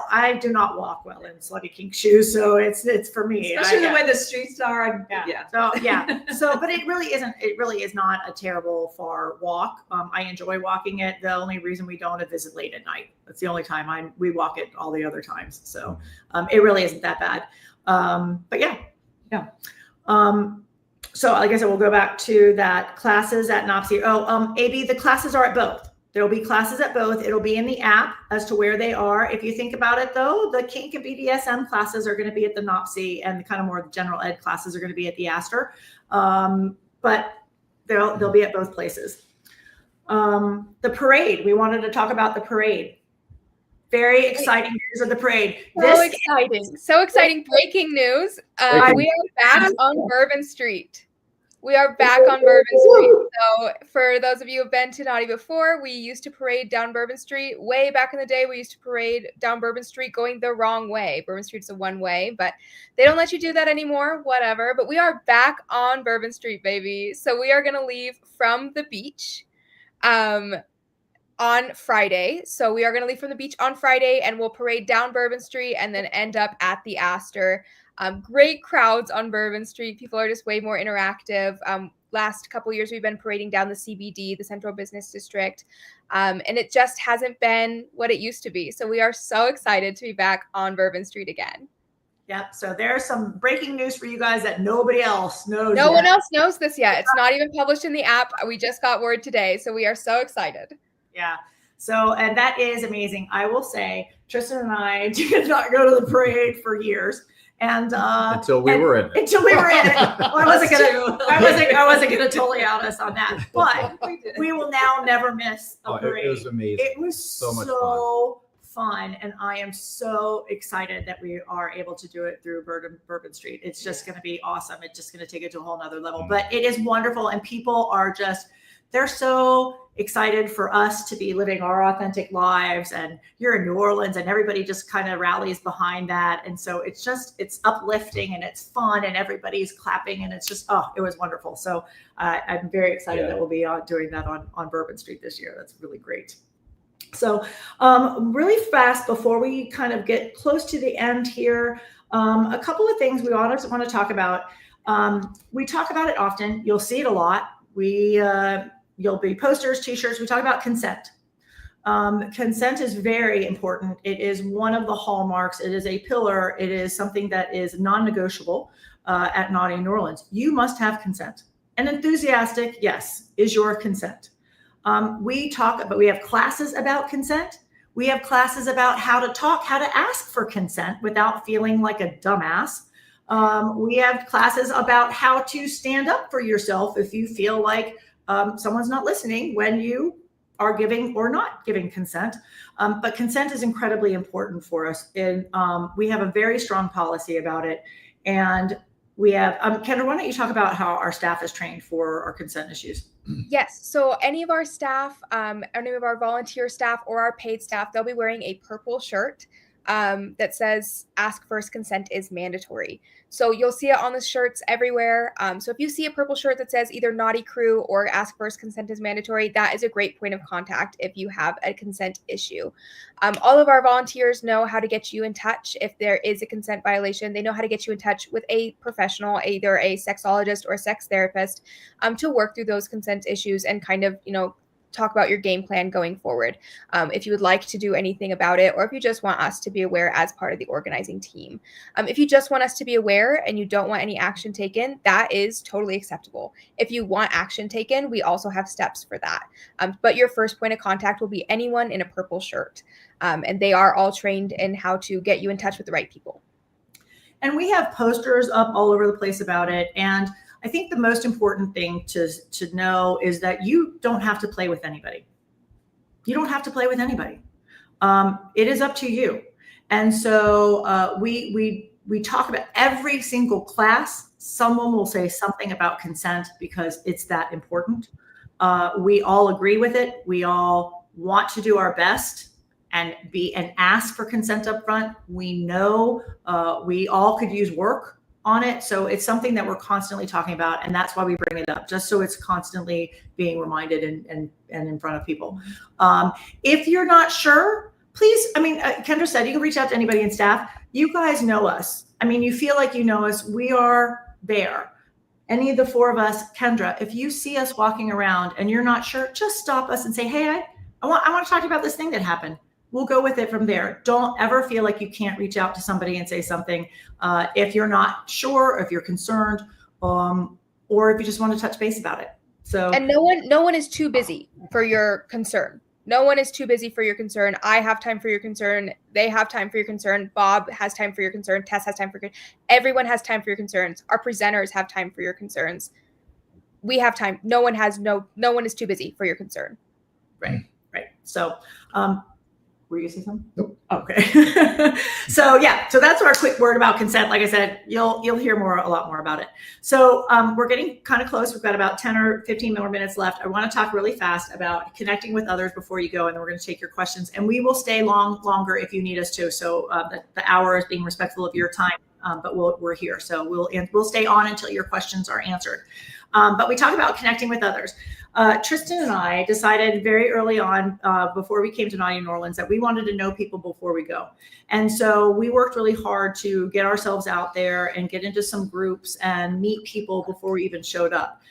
I do not walk well in slutty kink shoes, so it's for me. Especially the way the streets are. But it really isn't. It really is not a terrible far walk. I enjoy walking it. The only reason we don't is late at night. That's the only time we walk it. All the other times, so it really isn't that bad. But yeah. So like I said, we'll go back to that classes at NOPSI. AB, the classes are at both. There will be classes at both. It'll be in the app as to where they are. If you think about it, though, the kink and BDSM classes are going to be at the NOPSI, and the kind of more general ed classes are going to be at the Astor. But they'll be at both places. The parade. We wanted to talk about the parade. Very exciting news of the parade. So exciting. Breaking news. We are back on Bourbon Street. We are back on Bourbon Street. So for those of you who've been to Naughty before, we used to parade down Bourbon Street. Way back in the day, we used to parade down Bourbon Street going the wrong way. Bourbon Street's a one-way, but they don't let you do that anymore, whatever. But we are back on Bourbon Street, baby. So we are going to leave from the beach on Friday. So we are going to leave from the beach on Friday, and we'll parade down Bourbon Street and then end up at the Astor. Great crowds on Bourbon Street. People are just way more interactive. Last couple years, we've been parading down the CBD, the Central Business District, and it just hasn't been what it used to be. So we are so excited to be back on Bourbon Street again. Yep. So there's some breaking news for you guys that nobody else knows. No one else knows this yet. It's not even published in the app. We just got word today. So we are so excited. Yeah. So, and that is amazing. I will say, Tristan and I did not go to the parade for years. And until we were in it. Until we were in it. Well, I wasn't gonna totally out us on that. But we will now never miss a parade. It was amazing. It was so much fun. And I am so excited that we are able to do it through Bourbon Street. It's just gonna be awesome. It's just gonna take it to a whole nother level. But it is wonderful, and people are they're so excited for us to be living our authentic lives, and you're in New Orleans and everybody just kind of rallies behind that. And so it's uplifting and it's fun and everybody's clapping, and it's just, it was wonderful. So I'm very excited that we'll be doing that on Bourbon Street this year. That's really great. So really fast before we kind of get close to the end here, a couple of things we want to talk about. We talk about it often. You'll see it a lot. You'll be posters, t-shirts. We talk about consent. Consent is very important. It is one of the hallmarks. It is a pillar. It is something that is non-negotiable at Naughty New Orleans. You must have consent. And enthusiastic, yes, is your consent. We have classes about consent. We have classes about how to ask for consent without feeling like a dumbass. We have classes about how to stand up for yourself if you feel like someone's not listening when you are giving or not giving consent. But consent is incredibly important for us. And we have a very strong policy about it. And we have, Kendra, why don't you talk about how our staff is trained for our consent issues? Yes. So any of our staff, any of our volunteer staff or our paid staff, they'll be wearing a purple shirt that says ask first consent is mandatory. So you'll see it on the shirts everywhere. So if you see a purple shirt that says either Naughty Crew or ask first consent is mandatory, that is a great point of contact if you have a consent issue. All of our volunteers know how to get you in touch if there is a consent violation. They know how to get you in touch with a professional, either a sexologist or a sex therapist, to work through those consent issues and kind of, talk about your game plan going forward. If you would like to do anything about it, or if you just want us to be aware as part of the organizing team. If you just want us to be aware and you don't want any action taken, that is totally acceptable. If you want action taken, we also have steps for that. But your first point of contact will be anyone in a purple shirt. And they are all trained in how to get you in touch with the right people. And we have posters up all over the place about it. And I think the most important thing to know is that you don't have to play with anybody. You don't have to play with anybody. It is up to you. And so we talk about every single class. Someone will say something about consent because it's that important. We all agree with it. We all want to do our best and ask for consent up front. We know we all could use work on it. So it's something that we're constantly talking about. And that's why we bring it up, just so it's constantly being reminded and in front of people. If you're not sure, please, I mean, Kendra said, you can reach out to anybody in staff. You guys know us. I mean, you feel like you know us. We are there. Any of the four of us, Kendra, if you see us walking around and you're not sure, just stop us and say, hey, I want to talk to you about this thing that happened. We'll go with it from there. Don't ever feel like you can't reach out to somebody and say something if you're not sure, if you're concerned, or if you just want to touch base about it. So, and no one is too busy for your concern. No one is too busy for your concern. I have time for your concern. They have time for your concern. Bob has time for your concern. Tess has time for your concern. Everyone has time for your concerns. Our presenters have time for your concerns. We have time. No one is too busy for your concern. Right. So, were you going to say something? Nope. Okay. So that's our quick word about consent. Like I said, you'll hear a lot more about it. So we're getting kind of close. We've got about 10 or 15 more minutes left. I want to talk really fast about connecting with others before you go, and then we're going to take your questions. And we will stay longer if you need us to. So the hour is being respectful of your time, but we're here. So we'll stay on until your questions are answered. But we talk about connecting with others. Tristan and I decided very early on, before we came to Naughty New Orleans, that we wanted to know people before we go. And so we worked really hard to get ourselves out there and get into some groups and meet people before we even showed up.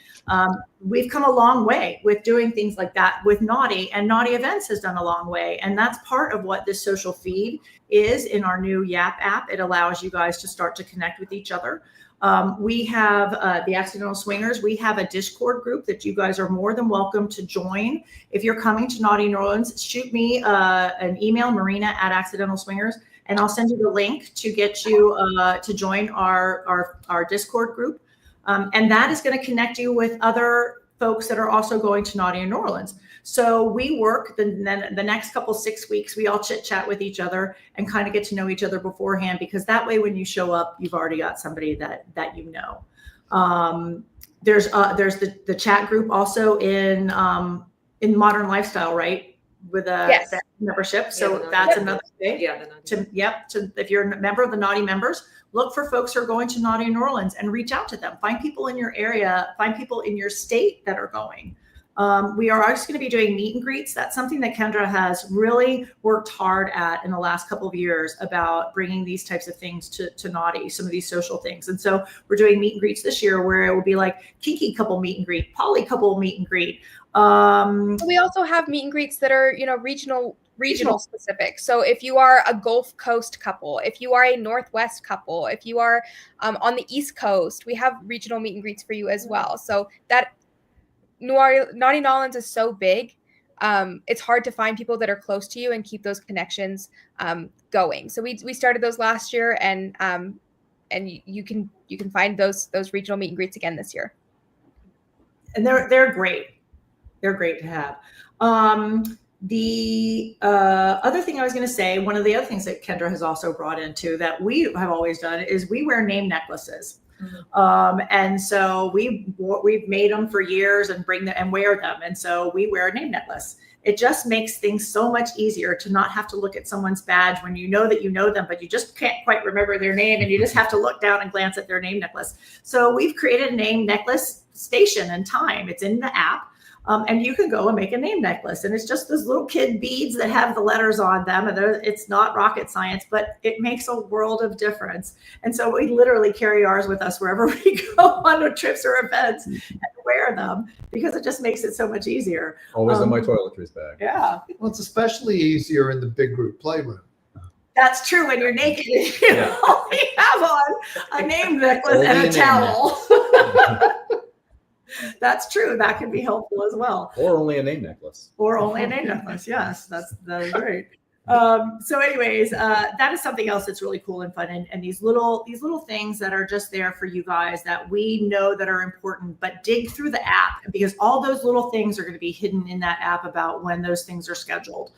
We've come a long way with doing things like that with Naughty, and Naughty Events has done a long way. And that's part of what this social feed is in our new YAP app. It allows you guys to start to connect with each other. We have the Accidental Swingers. We have a Discord group that you guys are more than welcome to join. If you're coming to Naughty New Orleans, shoot me an email, Myrina at Accidental Swingers, and I'll send you the link to get you to join our Discord group. And that is going to connect you with other folks that are also going to Naughty New Orleans. So we work the next couple 6 weeks, we all chit chat with each other and kind of get to know each other beforehand, because that way when you show up, you've already got somebody that you know. There's the chat group also in Modern Lifestyle, right? With yes. that membership. So that's another thing. If you're a member of the Naughty members, look for folks who are going to Naughty New Orleans and reach out to them. Find people in your area, find people in your state that are going. We are also going to be doing meet and greets. That's something that Kendra has really worked hard at in the last couple of years, about bringing these types of things to Naughty, some of these social things. And so we're doing meet and greets this year, where it will be like kinky couple meet and greet, poly couple meet and greet. We also have meet and greets that are, regional specific. So if you are a Gulf Coast couple, if you are a Northwest couple, if you are on the East Coast, we have regional meet and greets for you as well. So that Naughty New Orleans is so big. It's hard to find people that are close to you and keep those connections going. So we started those last year, and you can find those regional meet and greets again this year. And they're great. They're great to have. The other thing I was going to say, one of the other things that Kendra has also brought into that we have always done is we wear name necklaces. Mm-hmm. And so we've made them for years and bring them and wear them. And so we wear a name necklace. It just makes things so much easier to not have to look at someone's badge when you know that you know them, but you just can't quite remember their name, and you just have to look down and glance at their name necklace. So we've created a name necklace station and time. It's in the app. And you can go and make a name necklace, and it's just those little kid beads that have the letters on them. And it's not rocket science, but it makes a world of difference. And so we literally carry ours with us wherever we go on trips or events, and wear wear them because it just makes it so much easier. Always in my toiletries bag. Yeah, Well, it's especially easier in the big group playroom. that's true. When you're naked, you only have on a name necklace Only and a a name towel. That's true. That can be helpful as well. Or only a name necklace. Or only a name necklace. Yes, that is great. So anyways, that is something else that's really cool and fun. And these little things that are just there for you guys that we know that are important, but dig through the app because all those little things are going to be hidden in that app about when those things are scheduled.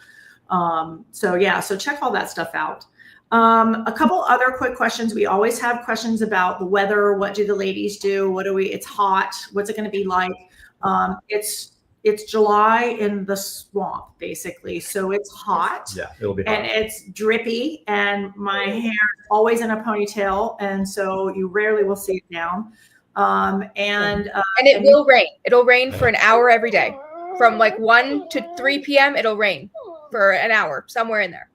So check all that stuff out. A couple other quick questions. We always have questions about the weather. What do the ladies do? It's hot. What's it going to be like? It's July in the swamp, basically. So it's hot. Yeah, it'll be hot. And it's drippy. And my hair is always in a ponytail. And so you rarely will see it down. And it will rain. It'll rain for an hour every day. From like 1 to 3 p.m. It'll rain for an hour, somewhere in there.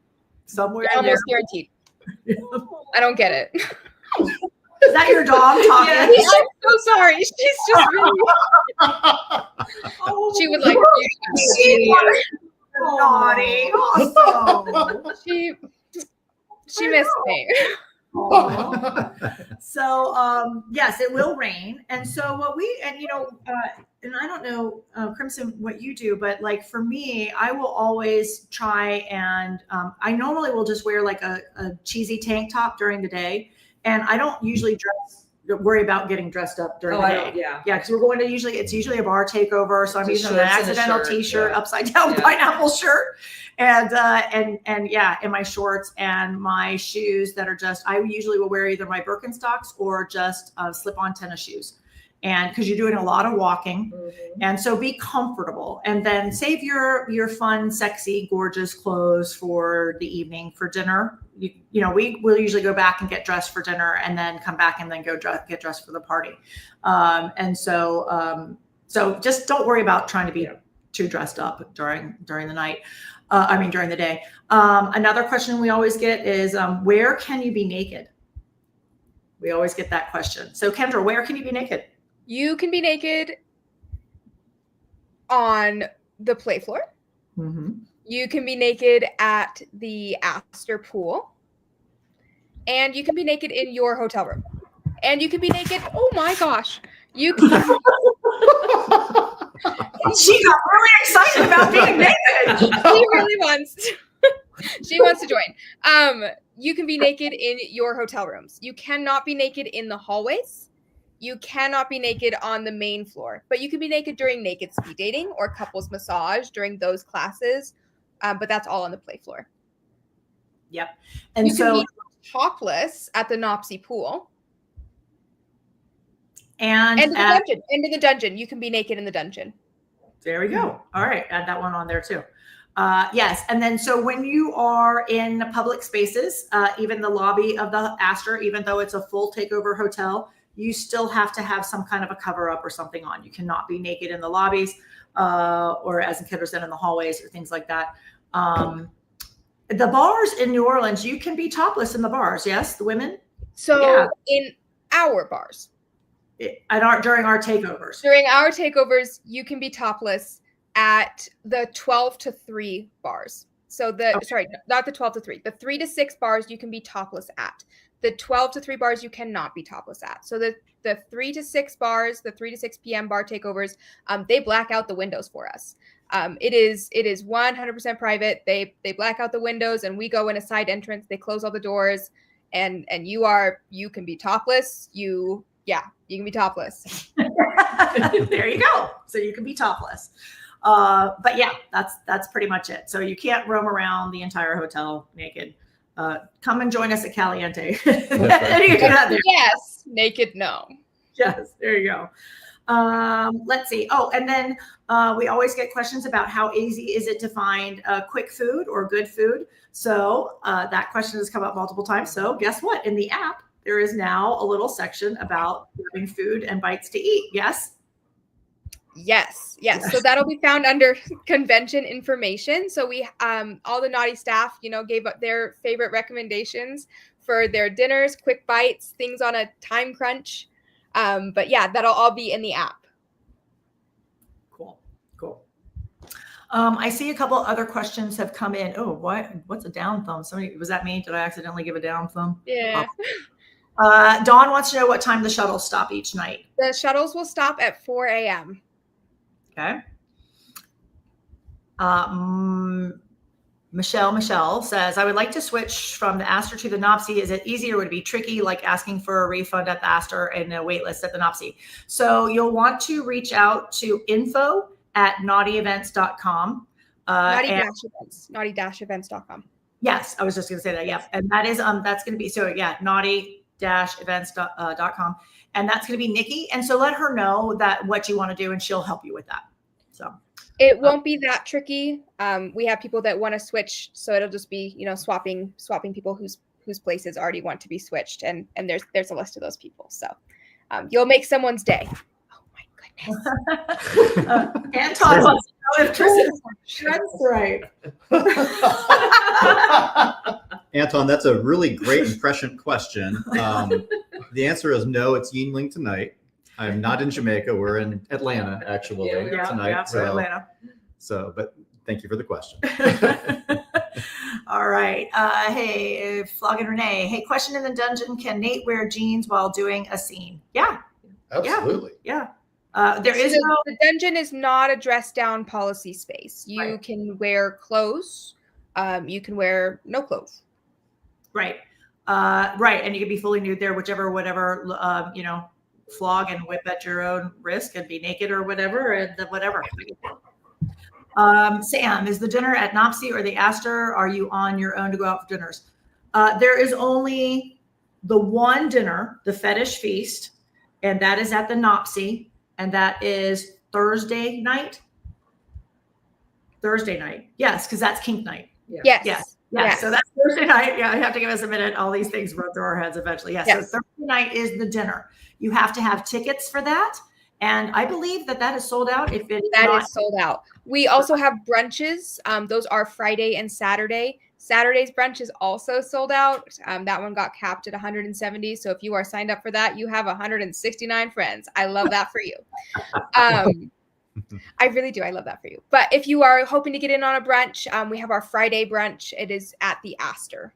Somewhere in there. Almost guaranteed. I don't get it. Is that your dog talking? Yeah, I'm so sorry. She's just really. She would like you. Naughty. Awesome. She missed me. So yes, it will rain. And so and I don't know, Crimson, what you do, but like for me, I will always try and I normally will just wear like a cheesy tank top during the day. And I don't usually worry about getting dressed up during the day. Yeah, because we're going to it's usually a bar takeover. So I'm Just using an shorts and a accidental shirt, t-shirt, yeah. upside down pineapple shirt. And my shorts and my shoes that are I usually will wear either my Birkenstocks or just slip-on tennis shoes. And because you're doing a lot of walking, and so be comfortable, and then save your fun, sexy, gorgeous clothes for the evening for dinner. We will usually go back and get dressed for dinner, and then come back and then get dressed for the party. So just don't worry about trying to be too dressed up during the night. During the day. Another question we always get is where can you be naked? We always get that question. So Kendra, where can you be naked? You can be naked on the play floor. Mm-hmm. You can be naked at the Astor pool. And you can be naked in your hotel room. And you can be naked. Oh my gosh. You can. She got really excited about being naked. She really wants to. She wants to join. You can be naked in your hotel rooms. You cannot be naked in the hallways. You cannot be naked on the main floor, but you can be naked during naked speed dating or couples massage during those classes. But that's all on the play floor. Yep. And you so can be topless at the Nopsey pool. And the dungeon. And in the dungeon. You can be naked in the dungeon. There we go. All right. Add that one on there too. Yes. And then, so when you are in public spaces, even the lobby of the Astor, even though it's a full takeover hotel, you still have to have some kind of a cover up or something on. You cannot be naked in the lobbies, or as Kendra said, in the hallways or things like that. The bars in New Orleans, you can be topless in the bars. Yes. The women. So in our bars. During our takeovers. During our takeovers, you can be topless at the 12 to 3 bars. So not the 12 to 3. The 3 to 6 bars you can be topless at. The 12 to 3 bars you cannot be topless at. So the 3 to 6 bars, the 3 to 6 p.m. bar takeovers, they black out the windows for us. It is 100% private. They black out the windows and we go in a side entrance. They close all the doors and you can be topless. You can be topless. There you go. So you can be topless. But yeah, that's pretty much it. So you can't roam around the entire hotel naked. Come and join us at Caliente. Yes, naked, no. Yes, there you go. Let's see. Oh, and then we always get questions about how easy is it to find quick food or good food. So that question has come up multiple times. So guess what? In the app, there is now a little section about grabbing foup and bites to eat. Yes? Yes. So that'll be found under convention information. So we, all the naughty staff, gave up their favorite recommendations for their dinners, quick bites, things on a time crunch. But yeah, that'll all be in the app. I see a couple other questions have come in. Oh, what's a down thumb? Somebody, was that me? Did I accidentally give a down thumb? Yeah. Dawn wants to know what time the shuttles stop each night. The shuttles will stop at 4 a.m. Okay. Michelle says, I would like to switch from the Astor to the Nopsy. Is it easier? Would it be tricky, like asking for a refund at the Astor and a wait list at the Nopsy? So you'll want to reach out to info@naughtyevents.com. Naughty-events.com. Yes, I was just going to say that. Yeah. And that is, that's going to be, so yeah, naughty-events.com. And that's going to be Nikki. And so let her know that what you want to do and she'll help you with that. So it won't be that tricky. We have people that want to switch. So it'll just be, swapping people whose places already want to be switched. And there's a list of those people. So you'll make someone's day. Oh my goodness. Anton wants to know if Tristan that's right. Anton, that's a really great and prescient question. The answer is no, it's Yingling tonight. I'm not in Jamaica. We're in Atlanta, actually, tonight. Yeah, so, Atlanta. But thank you for the question. All right. Hey, Flog and Renee. Hey, question in the dungeon. Can Nate wear jeans while doing a scene? Yeah. Absolutely. Yeah. There is the dungeon is not a dress down policy space. You can wear clothes. You can wear no clothes. Right. And you can be fully nude there, whatever, flog and whip at your own risk and be naked or whatever, and whatever. Sam, is the dinner at Nopsy or the Astor? Are you on your own to go out for dinners? There is only the one dinner, the Fetish Feast, and that is at the Nopsy, and that is Thursday night. Yes, because that's kink night. Yes. Yeah, so that's Thursday night. Yeah, you have to give us a minute. All these things run through our heads eventually. Yeah, yes. So Thursday night is the dinner. You have to have tickets for that. And I believe that is sold out. If it is sold out. We also have brunches. Those are Friday and Saturday. Saturday's brunch is also sold out. That one got capped at 170. So if you are signed up for that, you have 169 friends. I love that for you. I really do. I love that for you. But if you are hoping to get in on a brunch, we have our Friday brunch. It is at the Astor.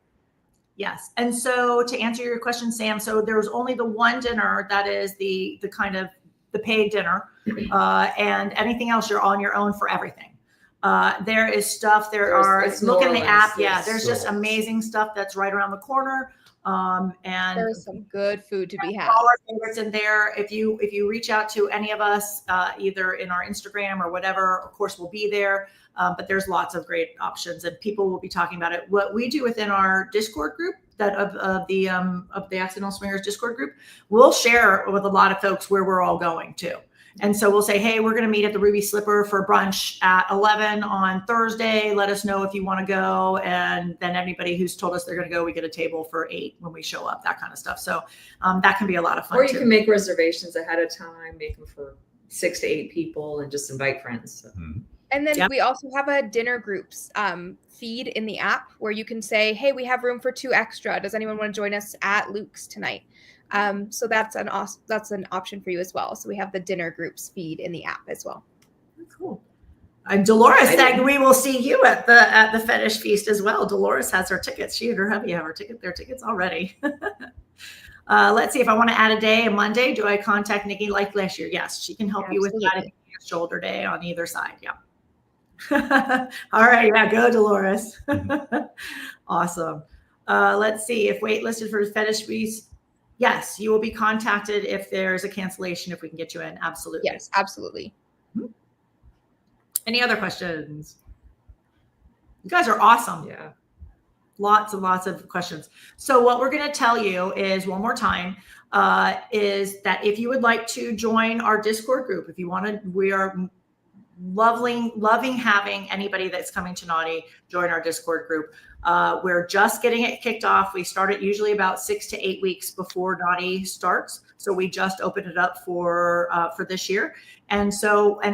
Yes. And so to answer your question, Sam, so there's only the one dinner that is the kind of the paid dinner, and anything else you're on your own for everything. There is stuff. Look in the app. Yeah, there's just amazing stuff that's right around the corner. And there's some good food to be had. All our favorites in there. If you reach out to any of us, either in our Instagram or whatever, of course we'll be there. But there's lots of great options, and people will be talking about it. What we do within our Discord group, of the Accidental Swingers Discord group, we'll share with a lot of folks where we're all going to. And so we'll say, hey, we're going to meet at the Ruby Slipper for brunch at 11 on Thursday. Let us know if you want to go. And then anybody who's told us they're going to go, we get a table for 8 when we show up, that kind of stuff. So that can be a lot of fun. Or you can make reservations ahead of time, make them for 6 to 8 people, and just invite friends. So. Mm-hmm. And then we also have a dinner groups feed in the app where you can say, hey, we have room for 2 extra. Does anyone want to join us at Luke's tonight? So that's an option for you as well. So we have the dinner groups feed in the app as well. Cool. And Dolores said we will see you at the Fetish Feast as well. Dolores has her tickets. She and her hubby have their tickets already. Let's see if I want to add a day, a Monday. Do I contact Nikki like last year? Yes, she can help you with that. Shoulder day on either side. Yeah. All right. Yeah. Go, Dolores. Awesome. Let's see if waitlisted for Fetish Feast. Yes, you will be contacted if there's a cancellation, if we can get you in. Absolutely. Yes, absolutely. Any other questions? You guys are awesome. Yeah. Lots and lots of questions. So what we're going to tell you is one more time, is that if you would like to join our Discord group, if you want to, we are loving having anybody that's coming to Naughty join our Discord group. We're just getting it kicked off. We start it usually about 6 to 8 weeks before Naughty starts. So So we just opened it up for this year. And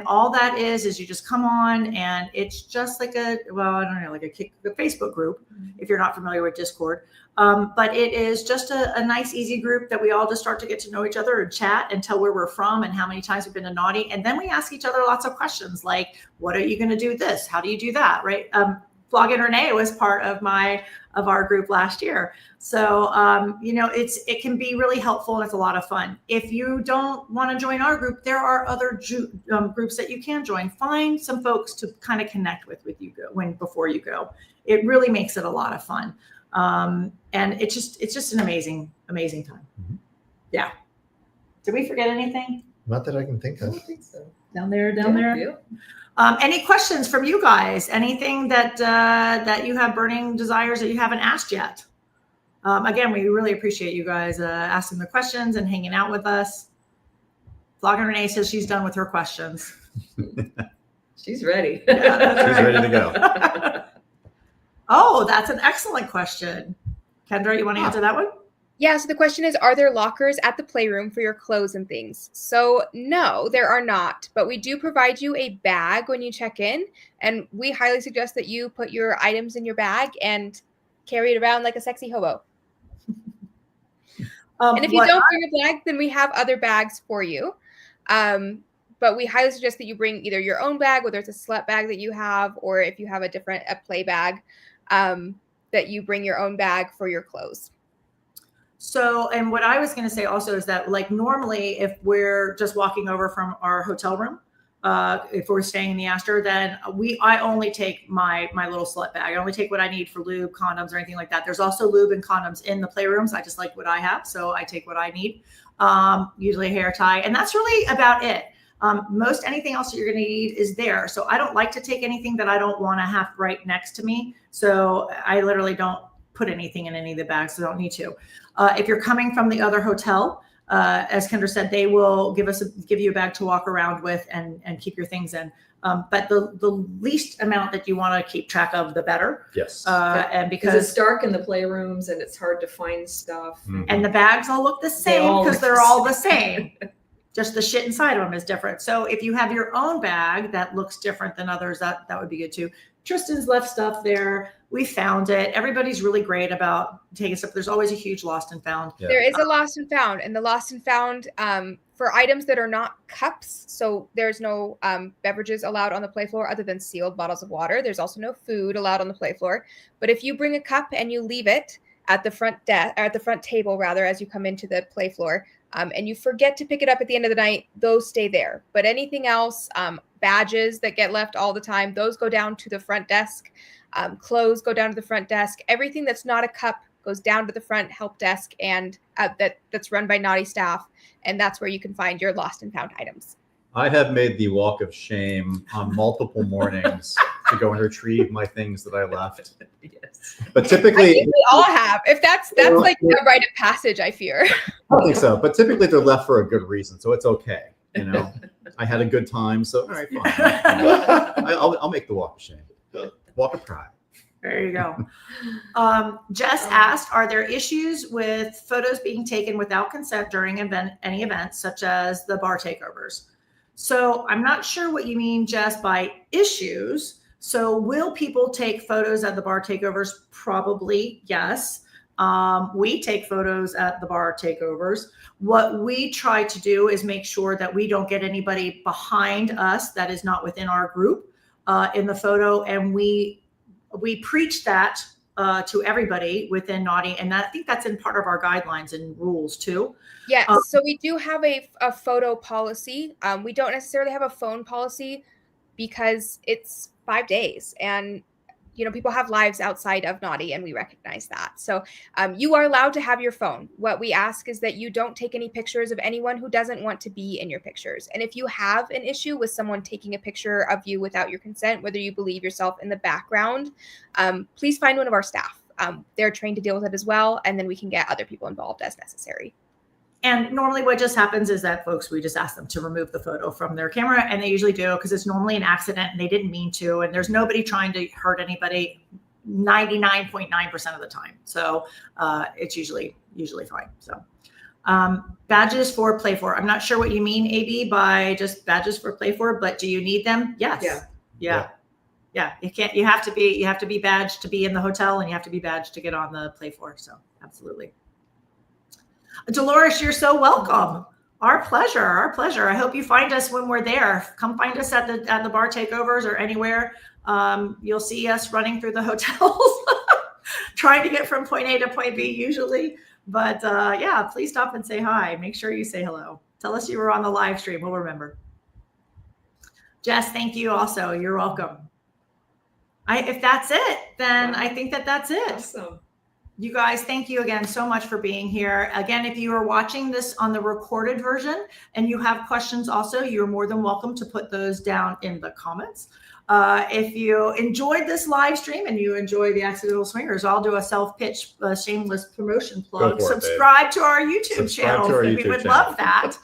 all that is you just come on, and it's just like a Facebook group, if you're not familiar with Discord. But it is just a nice, easy group that we all just start to get to know each other and chat and tell where we're from and how many times we've been to Naughty. And then we ask each other lots of questions like, what are you going to do this? How do you do that? Right. Vlog and Renee was part of our group last year. So, it can be really helpful, and it's a lot of fun. If you don't want to join our group, there are other groups that you can join. Find some folks to kind of connect with you before you go. It really makes it a lot of fun. And it's just an amazing time. Mm-hmm. Yeah. Did we forget anything? Not that I can think I of. don't think so. Down there. Yeah. Any questions from you guys? Anything that you have burning desires that you haven't asked yet? Again, we really appreciate you guys asking the questions and hanging out with us. Vlogger Renee says she's done with her questions. She's ready. Yeah, She's ready to go. Oh, that's an excellent question. Kendra, you want to answer that one? Yeah, so the question is, are there lockers at the playroom for your clothes and things? So no, there are not, but we do provide you a bag when you check in, and we highly suggest that you put your items in your bag and carry it around like a sexy hobo. And if you don't bring a bag, then we have other bags for you. But we highly suggest that you bring either your own bag, whether it's a slut bag that you have, or if you have a play bag, that you bring your own bag for your clothes. So, and what I was going to say also is that, like, normally if we're just walking over from our hotel room, if we're staying in the Astor, then I only take my little slut bag. I only take what I need for lube, condoms, or anything like that. There's also lube and condoms in the playrooms. I just like what I have, so I take what I need. Usually a hair tie, and that's really about it. Most anything else that you're going to need is there. So I don't like to take anything that I don't want to have right next to me. So I literally don't put anything in any of the bags. So I don't need to. If you're coming from the other hotel, as Kendra said, they will give you a bag to walk around with and keep your things in. But the least amount that you want to keep track of, the better. Yes. And Because it's dark in the playrooms and it's hard to find stuff. Mhm. and the bags all look the same because they're all the same. Just the shit inside of them is different. So if you have your own bag that looks different than others, that would be good too. Tristan's left stuff there. We found it. Everybody's really great about taking stuff. There's always a huge lost and found. Yeah. There is a lost and found, and the lost and found for items that are not cups. So there's no beverages allowed on the play floor other than sealed bottles of water. There's also no food allowed on the play floor. But if you bring a cup and you leave it at the front table rather, as you come into the play floor, and you forget to pick it up at the end of the night, those stay there. But anything else, badges that get left all the time, those go down to the front desk. Clothes go down to the front desk. Everything that's not a cup goes down to the front help desk, and that's run by Naughty staff. And that's where you can find your lost and found items. I have made the walk of shame on multiple mornings to go and retrieve my things that I left. Yes. But I typically, think we all have. If that's like a rite of passage, I fear. I don't think so. But typically, they're left for a good reason, so it's okay. You know, I had a good time, so all right, fine. I'll make the walk of shame, walk of pride. There you go. Jess asked, are there issues with photos being taken without consent during any events, such as the bar takeovers? So I'm not sure what you mean, Jess, by issues. So will people take photos at the bar takeovers? Probably, yes. We take photos at the bar takeovers. What we try to do is make sure that we don't get anybody behind us that is not within our group in the photo. And we preach that to everybody within Naughty. And I think that's in part of our guidelines and rules too. Yes, so we do have a photo policy. We don't necessarily have a phone policy because it's 5 days, and people have lives outside of Naughty, and we recognize that. So you are allowed to have your phone. What we ask is that you don't take any pictures of anyone who doesn't want to be in your pictures. And if you have an issue with someone taking a picture of you without your consent, whether you believe yourself in the background, please find one of our staff. They're trained to deal with it as well, and then we can get other people involved as necessary. And normally what just happens is that we just ask them to remove the photo from their camera, and they usually do because it's normally an accident and they didn't mean to, and there's nobody trying to hurt anybody 99.9% of the time. So it's usually fine. So Badges for play for. I'm not sure what you mean, AB, by just badges for play for, but do you need them? Yes. Yeah. You have to be badged to be in the hotel, and you have to be badged to get on the play for. So absolutely. Dolores, you're so welcome. Our pleasure. Our pleasure. I hope you find us when we're there. Come find us at the bar takeovers or anywhere. You'll see us running through the hotels, trying to get from point A to point B usually. But yeah, please stop and say hi. Make sure you say hello. Tell us you were on the live stream. We'll remember. Jess, thank you also. You're welcome. If that's it, then I think that's it. Awesome. You guys, thank you again so much for being here. Again, if you are watching this on the recorded version and you have questions also, you're more than welcome to put those down in the comments. If you enjoyed this live stream and you enjoy the Accidental Swingers, I'll do a self-pitch, shameless promotion plug. Subscribe to our YouTube channel. We would love that.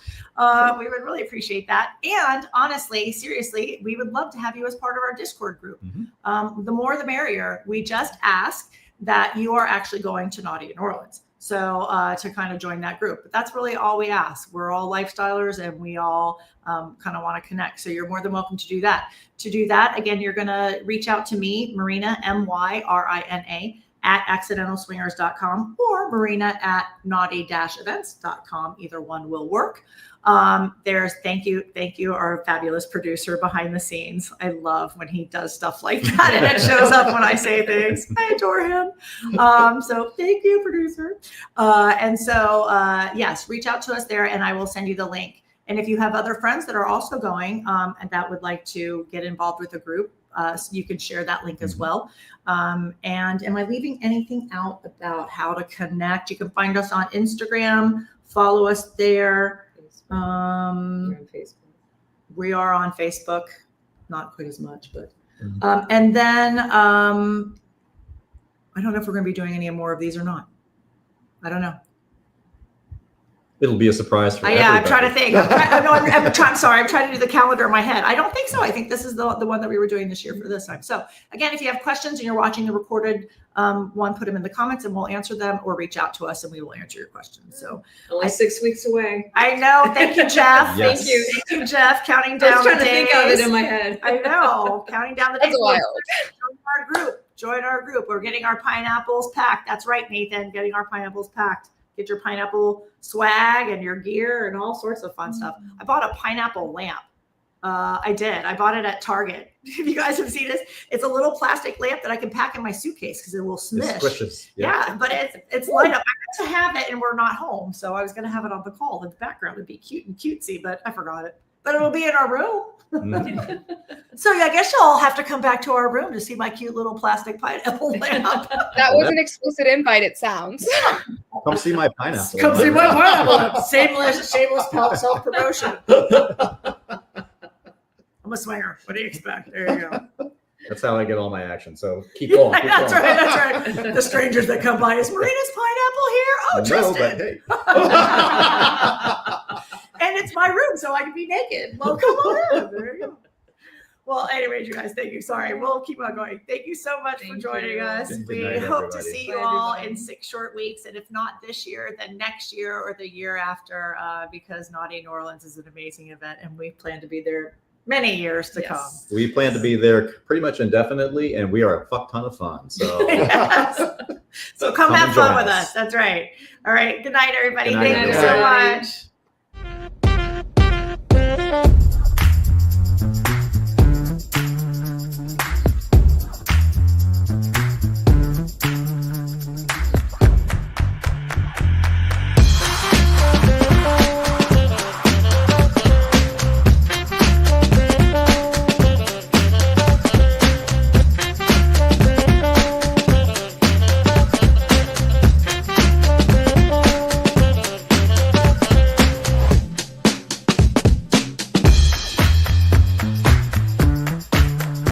We would really appreciate that. And honestly, seriously, we would love to have you as part of our Discord group. The more the merrier. We just ask that you are actually going to Naughty in New Orleans. So to kind of join that group. But that's really all we ask. We're all lifestylers and we all kind of want to connect. So you're more than welcome to do that. To do that, again, you're going to reach out to me, Myrina, Myrina, at accidentalswingers.com or Myrina at naughty-events.com. Either one will work. Thank you, our fabulous producer behind the scenes. I love when he does stuff like that and it shows up when I say things. I adore him. So thank you, producer. Yes, reach out to us there and I will send you the link. And if you have other friends that are also going and that would like to get involved with the group, so you can share that link as well. And am I leaving anything out about how to connect? You can find us on Instagram, follow us there. We're on Facebook. We are on Facebook, not quite as much, but and then I don't know if we're going to be doing any more of these or not. I don't know. It'll be a surprise for everybody. I'm trying to think. I'm sorry. I'm trying to do the calendar in my head. I don't think so. I think this is the one that we were doing this year for this time. So again, if you have questions and you're watching the recorded one, put them in the comments and we'll answer them, or reach out to us and we will answer your questions. So only 6 weeks away. I know. Thank you, Jeff. Yes. Thank you, Jeff. Counting down. I was trying the to days. think of it in my head. I know. Counting down the days. That's wild. Join our group. We're getting our pineapples packed. That's right, Nathan. Getting our pineapples packed. Get your pineapple swag and your gear and all sorts of fun stuff. I bought a pineapple lamp. I did. I bought it at Target. If you guys have seen this, it's a little plastic lamp that I can pack in my suitcase because it will smish. It squishes. Yeah, but it's light up. I got to have it and we're not home. So I was going to have it on the call. The background would be cute and cutesy, but I forgot it. But it'll be in our room. So yeah, I guess y'all have to come back to our room to see my cute little plastic pineapple lamp. That was an explicit invite, it sounds. Come see my pineapple. Come see my pineapple. Shameless self-promotion. I'm a swinger. What do you expect? There you go. That's how I get all my action. So keep going. That's right. The strangers that come by is Marina's pineapple here. Oh, Tristan. No, but hey. And it's my room, so I can be naked. Well, come on in. There you go. Well, anyways, you guys, thank you. Sorry, we'll keep on going. Thank you so much for joining us. Good We night, hope to everybody. see you all in 6 short weeks. And if not this year, then next year or the year after, because Naughty New Orleans is an amazing event and we plan to be there many years to come. We plan to be there pretty much indefinitely, and we are a fuck ton of fun. So, Yes. So come have and fun join with us. us. That's right. All right. Good night, everybody. Good night, Thank you so everybody. much.